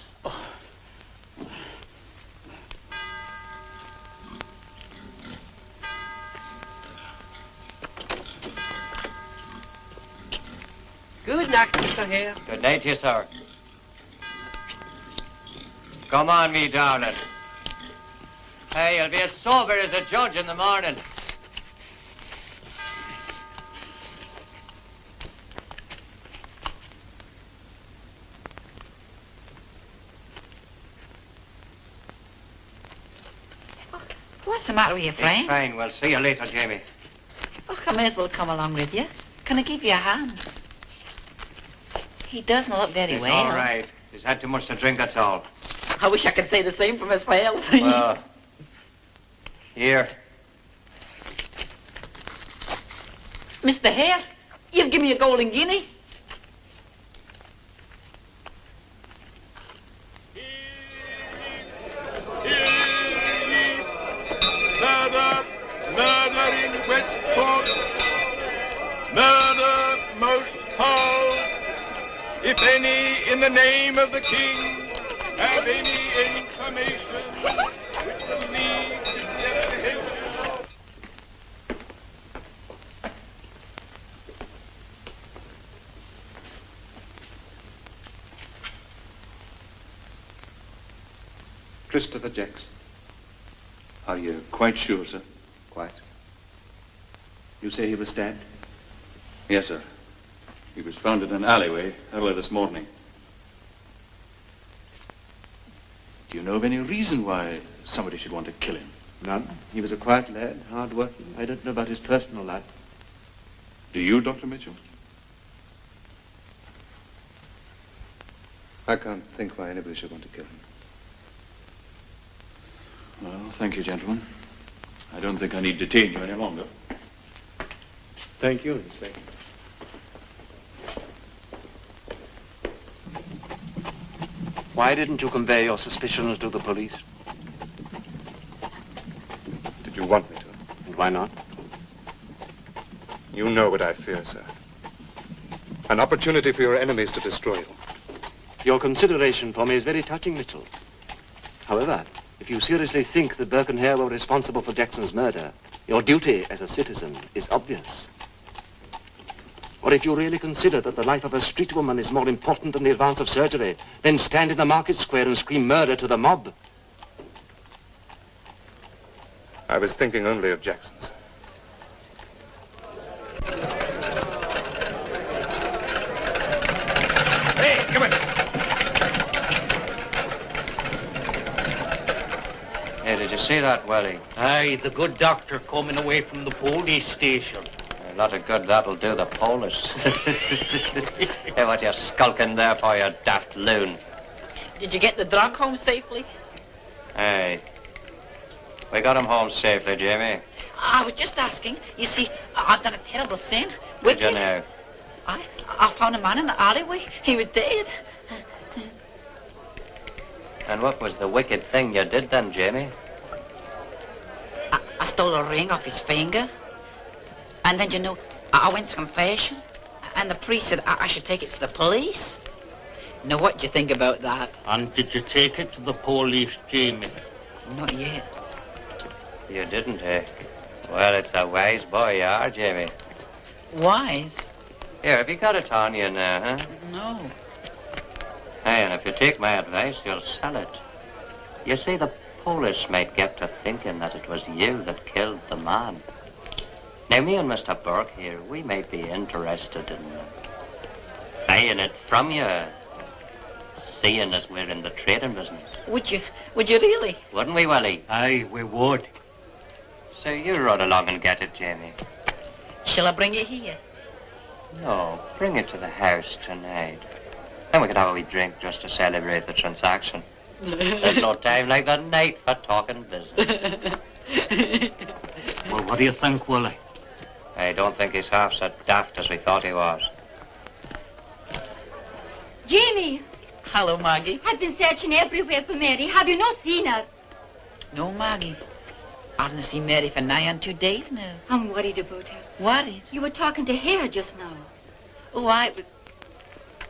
Good night, Mr. Hare. Good night to you, sir. Come on, me darling. Hey, you'll be as sober as a judge in the morning. What's the matter with you, Frank? It's fine. We'll see you later, Jamie. Oh, I may as well come along with you. Can I give you a hand? He doesn't look very It's well. all right. He's had too much to drink, that's all. I wish I could say the same for Miss Whale. Well, here. Mr. Hare, you've given me a golden guinea. Murder! Murder in Westport! Murder most foul! If any, in the name of the King, have any information which will lead to the apprehension. Christopher Jackson. Are you quite sure, sir? Quite. You say he was stabbed? Yes, sir. He was found in an alleyway early this morning. Do you know of any reason why somebody should want to kill him? None. He was a quiet lad, hard-working. I don't know about his personal life. Do you, Dr. Mitchell? I can't think why anybody should want to kill him. Well, thank you, gentlemen. I don't think I need detain you any longer. Thank you, Inspector. Why didn't you convey your suspicions to the police? Did you want me to? And why not? You know what I fear, sir. An opportunity for your enemies to destroy you. Your consideration for me is very touching, Mitchell. However, if you seriously think that Burke and Hare were responsible for Jackson's murder, your duty as a citizen is obvious. Or if you really consider that the life of a street woman is more important than the advance of surgery, then stand in the market square and scream murder to the mob. I was thinking only of Jackson, sir. Hey, come on. Hey, did you see that, Willie? Aye, the good doctor coming away from the police station. A lot of good that'll do the police. Hey, what you skulking there for, you daft loon? Did you get the drug home safely? Hey, we got him home safely, Jamie. I was just asking. You see, I've done a terrible sin. Wicked. Did you know? I found a man in the alleyway. He was dead. And what was the wicked thing you did then, Jamie? I stole a ring off his finger. And then, you know, I went to confession. And the priest said I should take it to the police. Now, what do you think about that? And did you take it to the police, Jamie? Not yet. You didn't, eh? Well, it's a wise boy you are, Jamie. Wise? Here, have you got it on you now, huh? No. Hey, and if you take my advice, you'll sell it. You see, the police might get to thinking that it was you that killed the man. Now, me and Mr. Burke here, we may be interested in buying it from you, seeing as we're in the trading business. Would you really? Wouldn't we, Willie? Aye, we would. So you run along and get it, Jamie. Shall I bring it here? No, bring it to the house tonight. Then we could have a wee drink just to celebrate the transaction. There's no time like the night for talking business. Well, what do you think, Willie? I don't think he's half so daft as we thought he was. Jamie! Hello, Maggie. I've been searching everywhere for Mary. Have you not seen her? No, Maggie. I haven't seen Mary for nigh on 2 days now. I'm worried about her. Worried? You were talking to Hare just now. Oh, I was...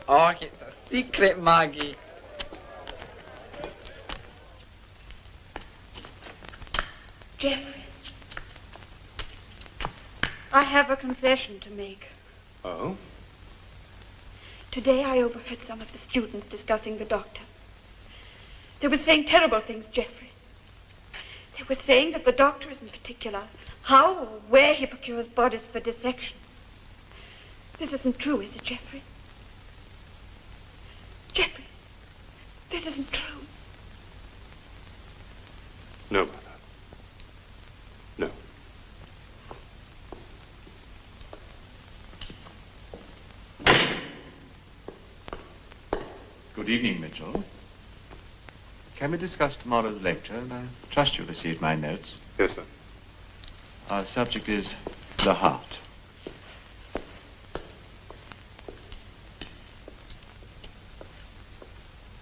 Oh, it's a secret, Maggie. Geoffrey, I have a confession to make. Oh? Today I overheard some of the students discussing the doctor. They were saying terrible things, Geoffrey. They were saying that the doctor isn't particular how or where he procures bodies for dissection. This isn't true, is it, Geoffrey? Geoffrey, this isn't true. No, Mother. No. Good evening, Mitchell. Can we discuss tomorrow's lecture? And I trust you received my notes. Yes, sir. Our subject is the heart.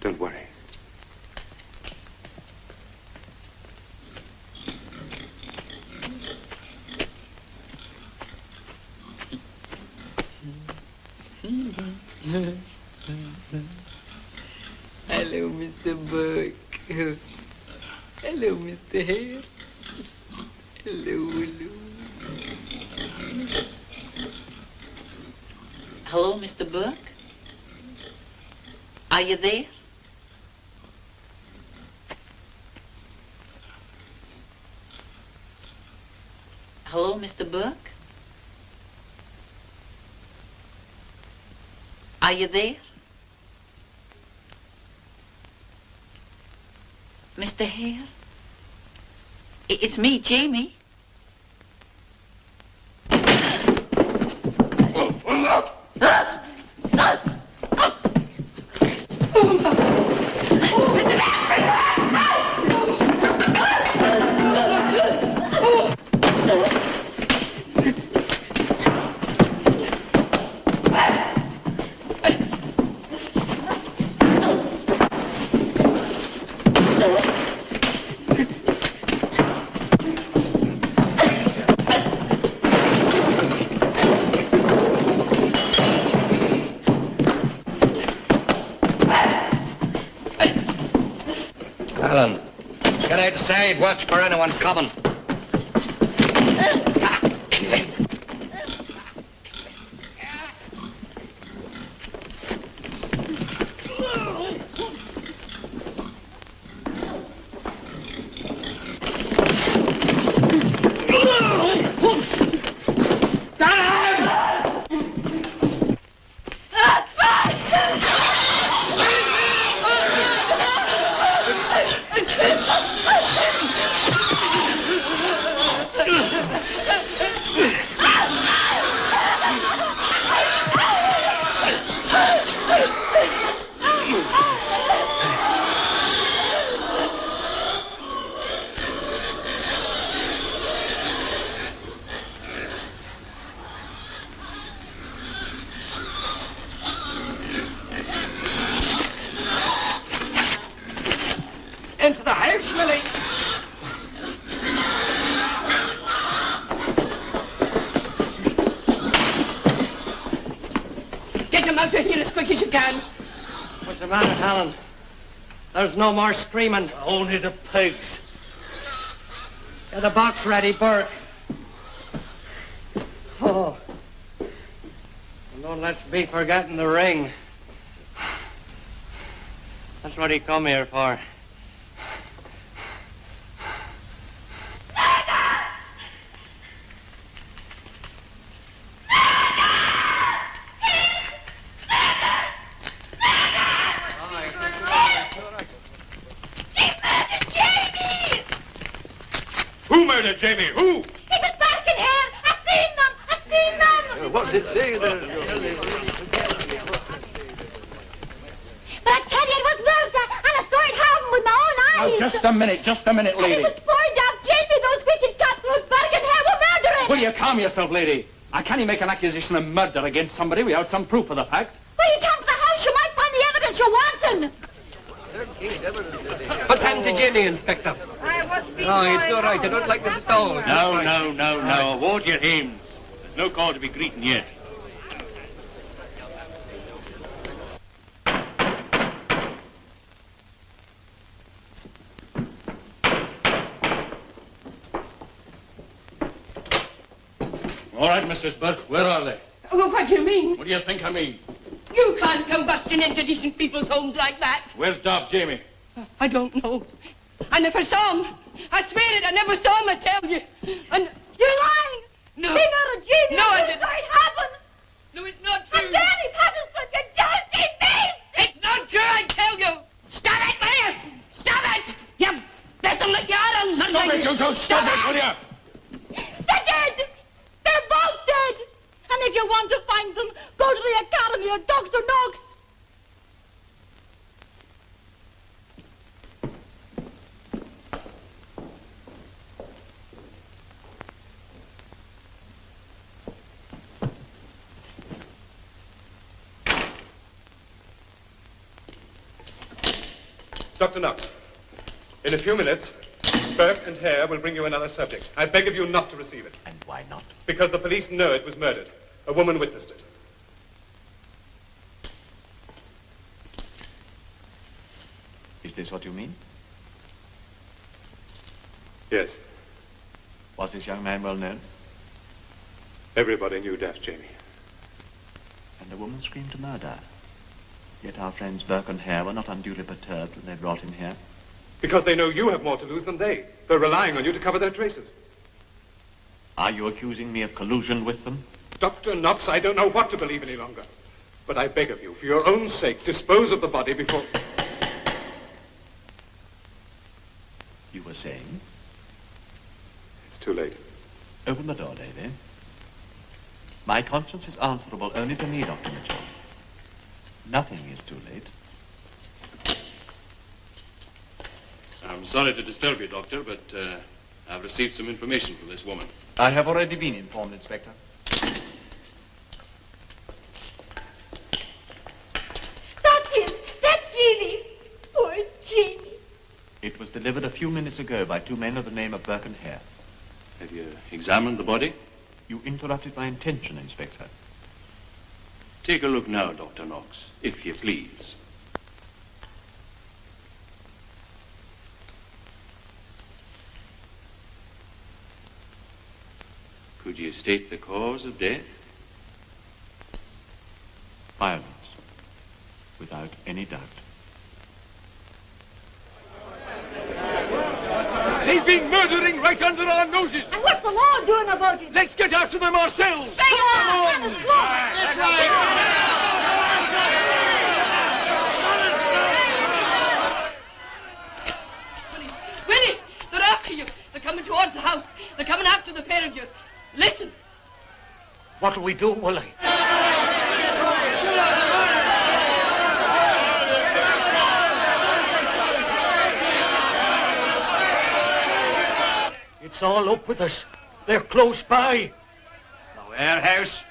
Don't worry. Hello, Mr. Burke. Hello, Mr. Hare. Hello. Hello, Mr. Burke. Are you there? Hello, Mr. Burke. Are you there? Mr. Hare? It's me, Jamie. Alan, get outside. Watch for anyone coming. Willie. Get him out of here as quick as you can. What's the matter, Helen? There's no more screaming. Only the pigs. Get the box ready, Burke. Oh. And don't let's be forgetting the ring. That's what he come here for. Who murdered Jamie? Who? It was Burke and Hare. I've seen them. I've seen them. What's it say there? But I tell you, it was murder, and I saw it happen with my own eyes. Now, just a minute, And it lady. was pointed out, Jamie, those wicked cutthroats, Burke and Hare were murdering. Will you calm yourself, lady? I can't make an accusation of murder against somebody without some proof of the fact. Well, you come to the house, you might find the evidence you're wanting. What's happened to Jamie, Inspector? No, it's not right. I don't like this at all. No. Avoid your aims. There's no call to be greeting yet. All right, Mistress Burke, where are they? Well, what do you mean? What do you think I mean? You can't come busting into decent people's homes like that. Where's Dob Jamie? I don't know. I never saw him. I swear it, I never saw him, I tell you. And you're lying. No. He murdered Jamie. No, I I didn't. saw it happen. No, it's not true. And Danny Patterson, you dirty beast. It's not true, I tell you. Stop it, will you? Stop it. You besom that you are on. Stop it, Jojo. Stop it, will you? They're dead. They're both dead. And if you want to find them, go to the Academy of Dr. Knox. Dr. Knox, in a few minutes, Burke and Hare will bring you another subject. I beg of you not to receive it. And why not? Because the police know it was murdered. A woman witnessed it. Is this what you mean? Yes. Was this young man well known? Everybody knew Daft Jamie. And the woman screamed murder. Yet our friends Burke and Hare were not unduly perturbed when they brought him here. Because they know you have more to lose than they. They're relying on you to cover their traces. Are you accusing me of collusion with them? Dr. Knox, I don't know what to believe any longer. But I beg of you, for your own sake, dispose of the body before... You were saying? It's too late. Open the door, Davy. My conscience is answerable only to me, Dr. Mitchell. Nothing is too late. I'm sorry to disturb you, Doctor, but I've received some information from this woman. I have already been informed, Inspector. That's Jeannie. Poor Jeannie. It was delivered a few minutes ago by two men of the name of Burke and Hare. Have you examined the body? You interrupted my intention, Inspector. Take a look now, Dr. Knox, if you please. Could you state the cause of death? Violence. Without any doubt. They've been murdering right under our noses. And what's the law doing about it? Let's get after them ourselves. Bring them on! Let us Willie, they're after you. They're coming towards the house. They're coming after the pair of you. Listen. What'll we do, Willie? It's all up with us. They're close by. The warehouse.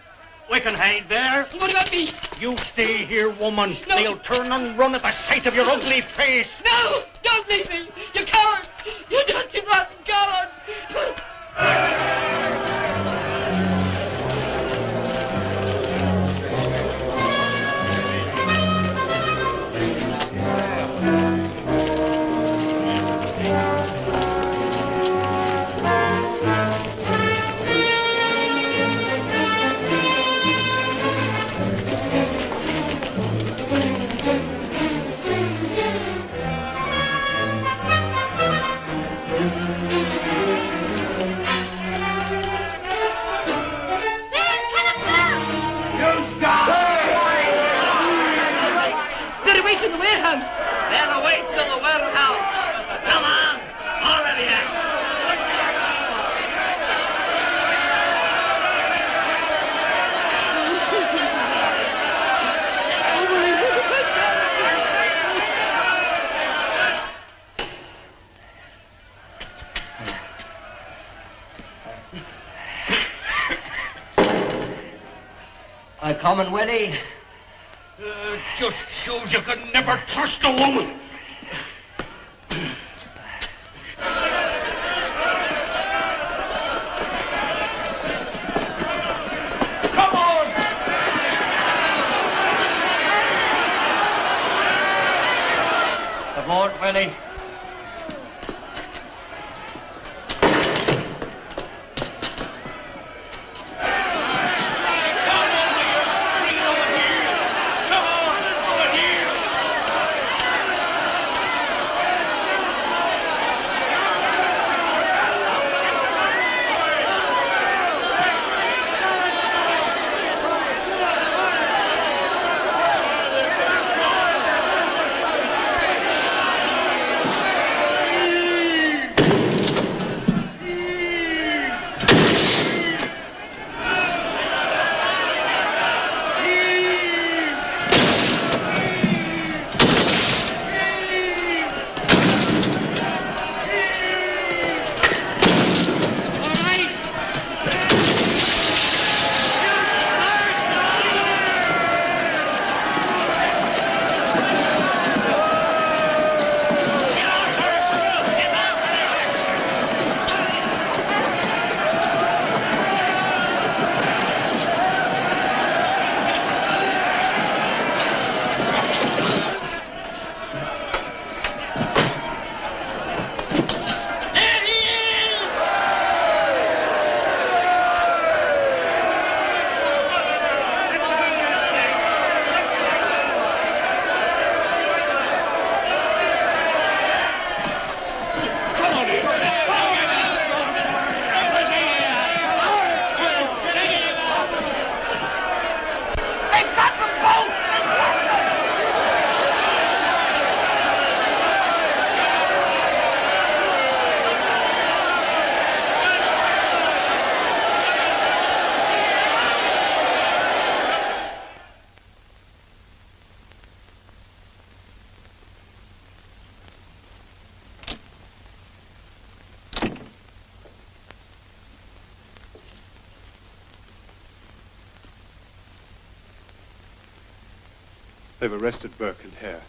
We can hide there. What about me? You stay here, woman. No. They'll turn and run at the sight of your ugly face. No! Don't leave me! You coward! I coming, Willie? Just shows you can never trust a woman. Come on! Come on, Willie. They've arrested Burke and Hare.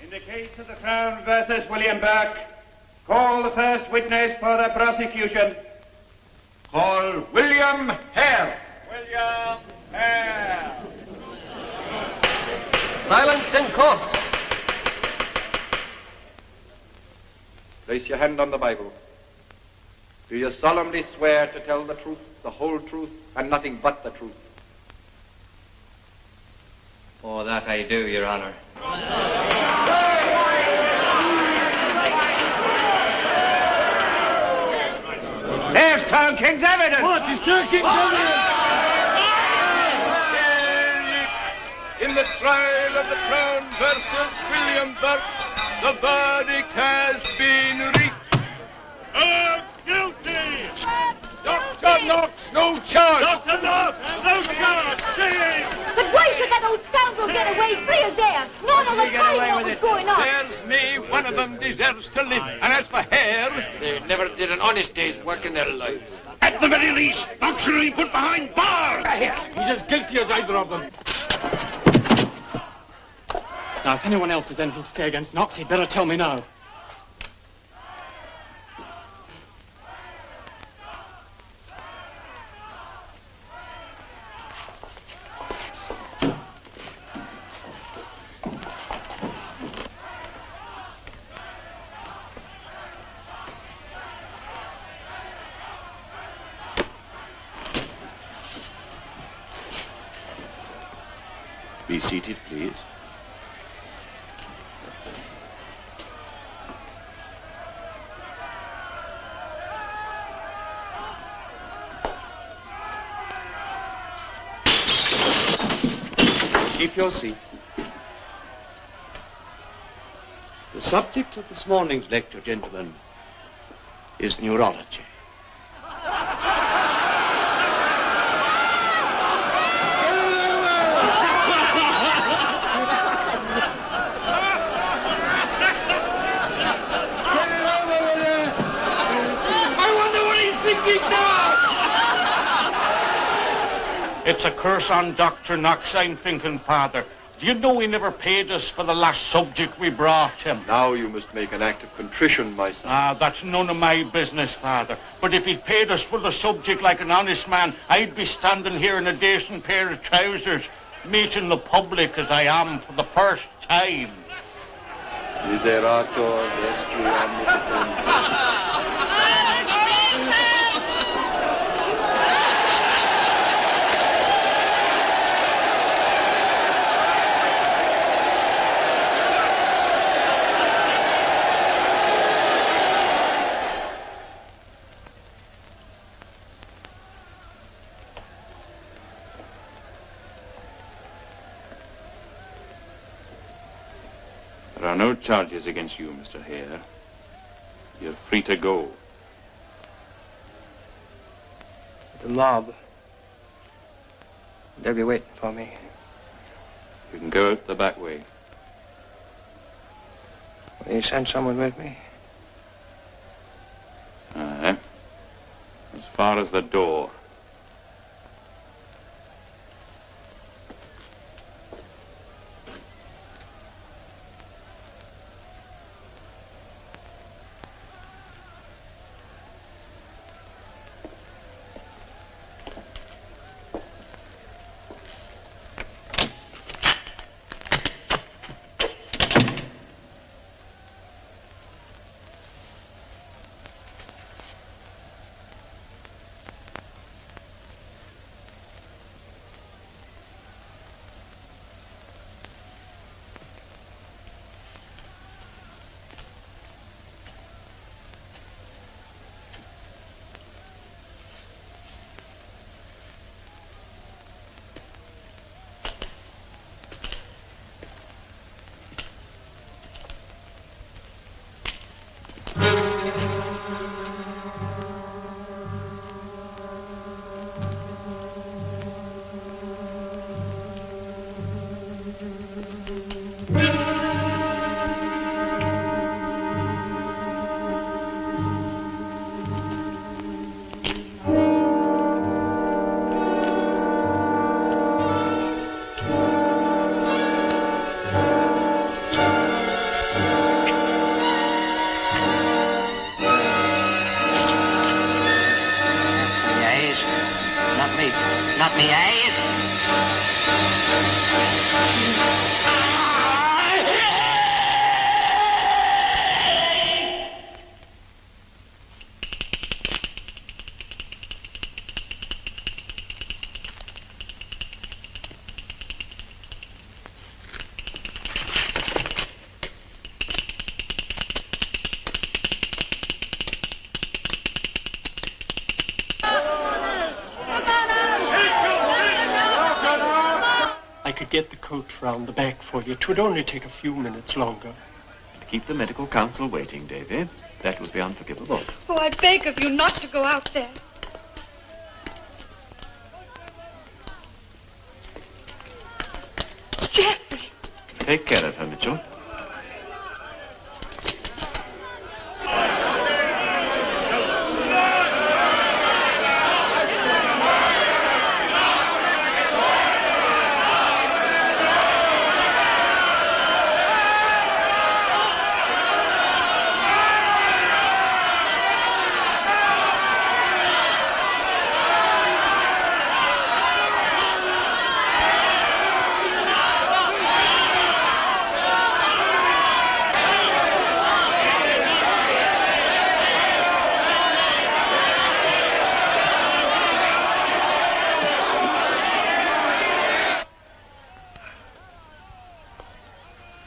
In the case of the Crown versus William Burke, call the first witness for the prosecution. Call William Hare. William Hare. Silence in court. Place your hand on the Bible. Do you solemnly swear to tell the truth, the whole truth, and nothing but the truth? Oh, that I do, Your Honor. There's Town King's evidence. What is Town King's evidence? In the trial of the Crown versus William Burke, the verdict has been reached. Guilty! Dr. Knox, no charge! Dr. Knox, no charge! But why should that old scoundrel get away free as air? None of the time what was going on. There's me, one of them deserves to live. And as for Hare... They never did an honest day's work in their lives. At the very least, Knox should be put behind bars. He's as guilty as either of them. Now, if anyone else has anything to say against Knox, he'd better tell me now. Be seated, please. Keep your seats. The subject of this morning's lecture, gentlemen, is neurology. It's a curse on Dr. Knox, I'm thinking, Father. Do you know he never paid us for the last subject we brought him? Now you must make an act of contrition, my son. Ah, that's none of my business, Father. But if he'd paid us for the subject like an honest man, I'd be standing here in a decent pair of trousers, meeting the public as I am for the first time. Miserator vestri omnipotent. There are no charges against you, Mr. Hare. You're free to go. The mob. They'll be waiting for me. You can go out the back way. Will you send someone with me? Aye. As far as the door. Not me eyes. Get the coach round the back for you. It would only take a few minutes longer. To keep the medical council waiting, Davy. That would be unforgivable. Oh, I beg of you not to go out there. Geoffrey! Take care of her, Mitchell.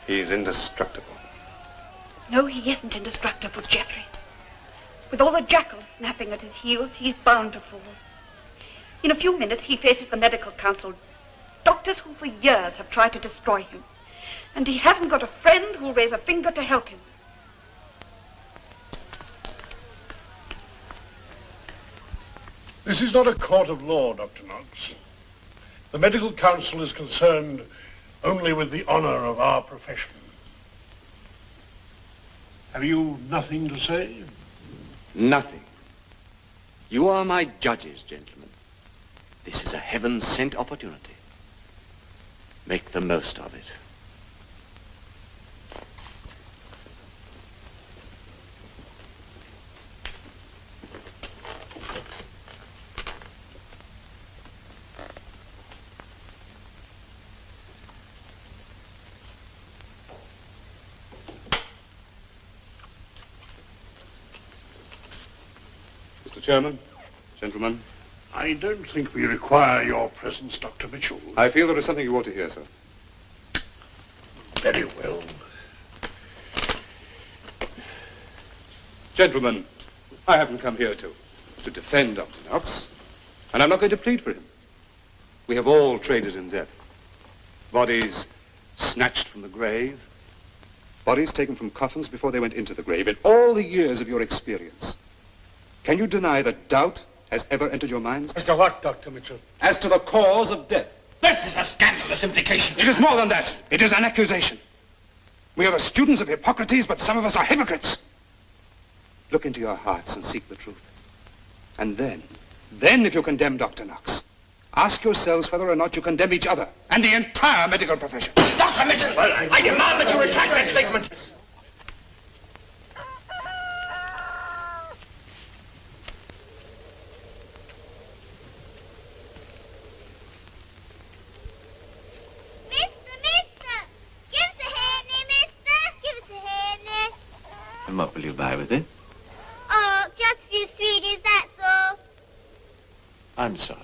He's indestructible. No, he isn't indestructible, Geoffrey. With all the jackals snapping at his heels, he's bound to fall. In a few minutes, he faces the medical council. Doctors who for years have tried to destroy him. And he hasn't got a friend who'll raise a finger to help him. This is not a court of law, Dr. Knox. The medical council is concerned only with the honor of our profession. Have you nothing to say? Nothing. You are my judges, gentlemen. This is a heaven-sent opportunity. Make the most of it. Mr. Chairman, gentlemen. I don't think we require your presence, Dr. Mitchell. I feel there is something you ought to hear, sir. Very well. Gentlemen, I haven't come here to defend Dr. Knox, and I'm not going to plead for him. We have all traded in death. Bodies snatched from the grave, bodies taken from coffins before they went into the grave. In all the years of your experience, can you deny that doubt has ever entered your minds? As to what, Dr. Mitchell? As to the cause of death. This is a scandalous implication. It is more than that. It is an accusation. We are the students of Hippocrates, but some of us are hypocrites. Look into your hearts and seek the truth. And then if you condemn Dr. Knox, ask yourselves whether or not you condemn each other and the entire medical profession. Dr. Mitchell, I demand that you retract that statement. And what will you buy with it? Oh, just a few sweeties, that's all. I'm sorry.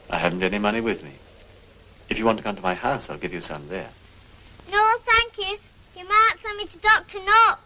I haven't any money with me. If you want to come to my house, I'll give you some there. No, thank you. You might send me to Dr. Knox.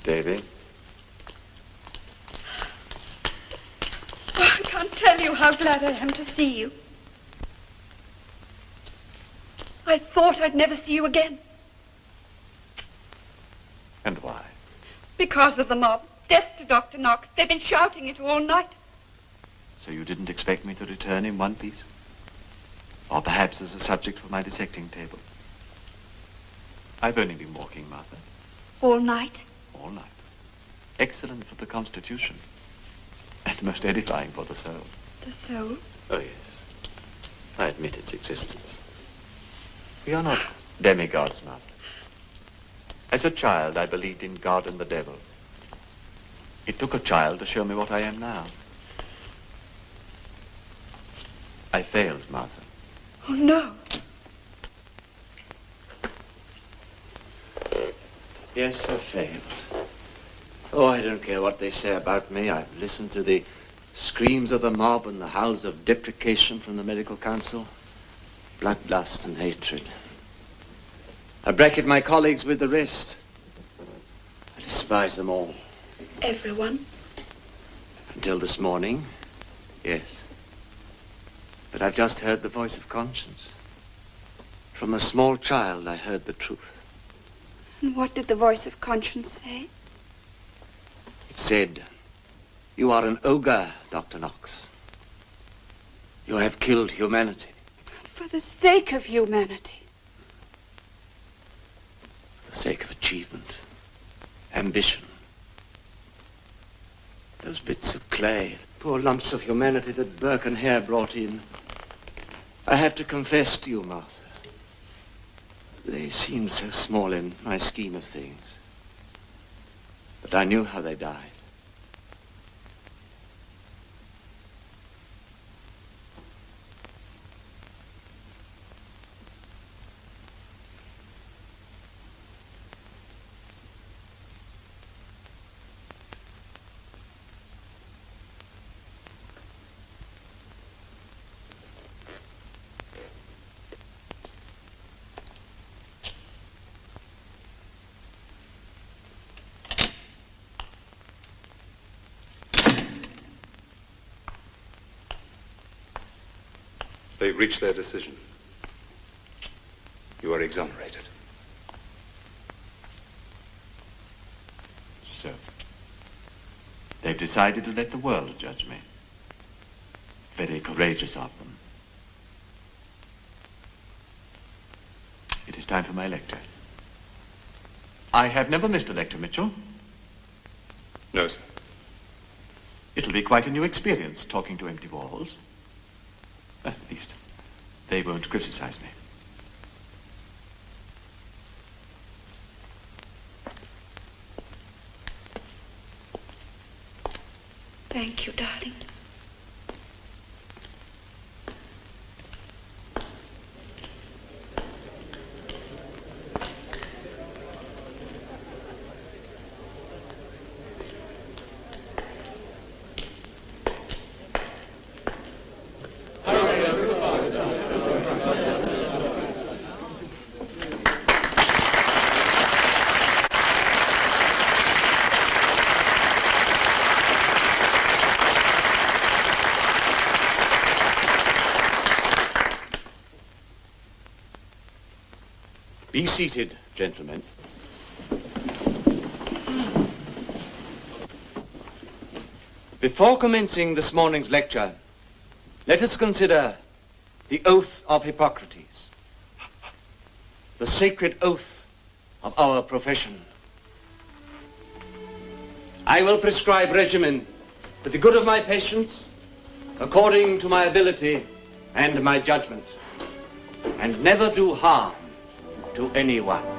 Davy? Oh, I can't tell you how glad I am to see you. I thought I'd never see you again. And why? Because of the mob. Death to Dr. Knox. They've been shouting it all night. So you didn't expect me to return in one piece? Or perhaps as a subject for my dissecting table? I've only been walking, Martha. All night? All night. Excellent for the constitution. And most edifying for the soul. The soul? Oh, yes. I admit its existence. We are not demigods, Martha. As a child, I believed in God and the devil. It took a child to show me what I am now. I failed, Martha. Oh, no. Yes, I failed. Oh, I don't care what they say about me. I've listened to the screams of the mob and the howls of deprecation from the medical council. Bloodlust and hatred. I bracket my colleagues with the rest. I despise them all. Everyone? Until this morning, yes. But I've just heard the voice of conscience. From a small child, I heard the truth. And what did the voice of conscience say? It said, you are an ogre, Dr. Knox. You have killed humanity. For the sake of humanity. For the sake of achievement, ambition. Those bits of clay, poor lumps of humanity that Burke and Hare brought in. I have to confess to you, Martha. They seemed so small in my scheme of things. But I knew how they died. They've reached their decision. You are exonerated. So, they've decided to let the world judge me. Very courageous of them. It is time for my lecture. I have never missed a lecture, Mitchell. No, sir. It'll be quite a new experience talking to empty walls. At least, they won't criticize me. Thank you, darling. Be seated, gentlemen. Before commencing this morning's lecture, let us consider the oath of Hippocrates, the sacred oath of our profession. I will prescribe regimen for the good of my patients, according to my ability and my judgment, and never do harm to anyone.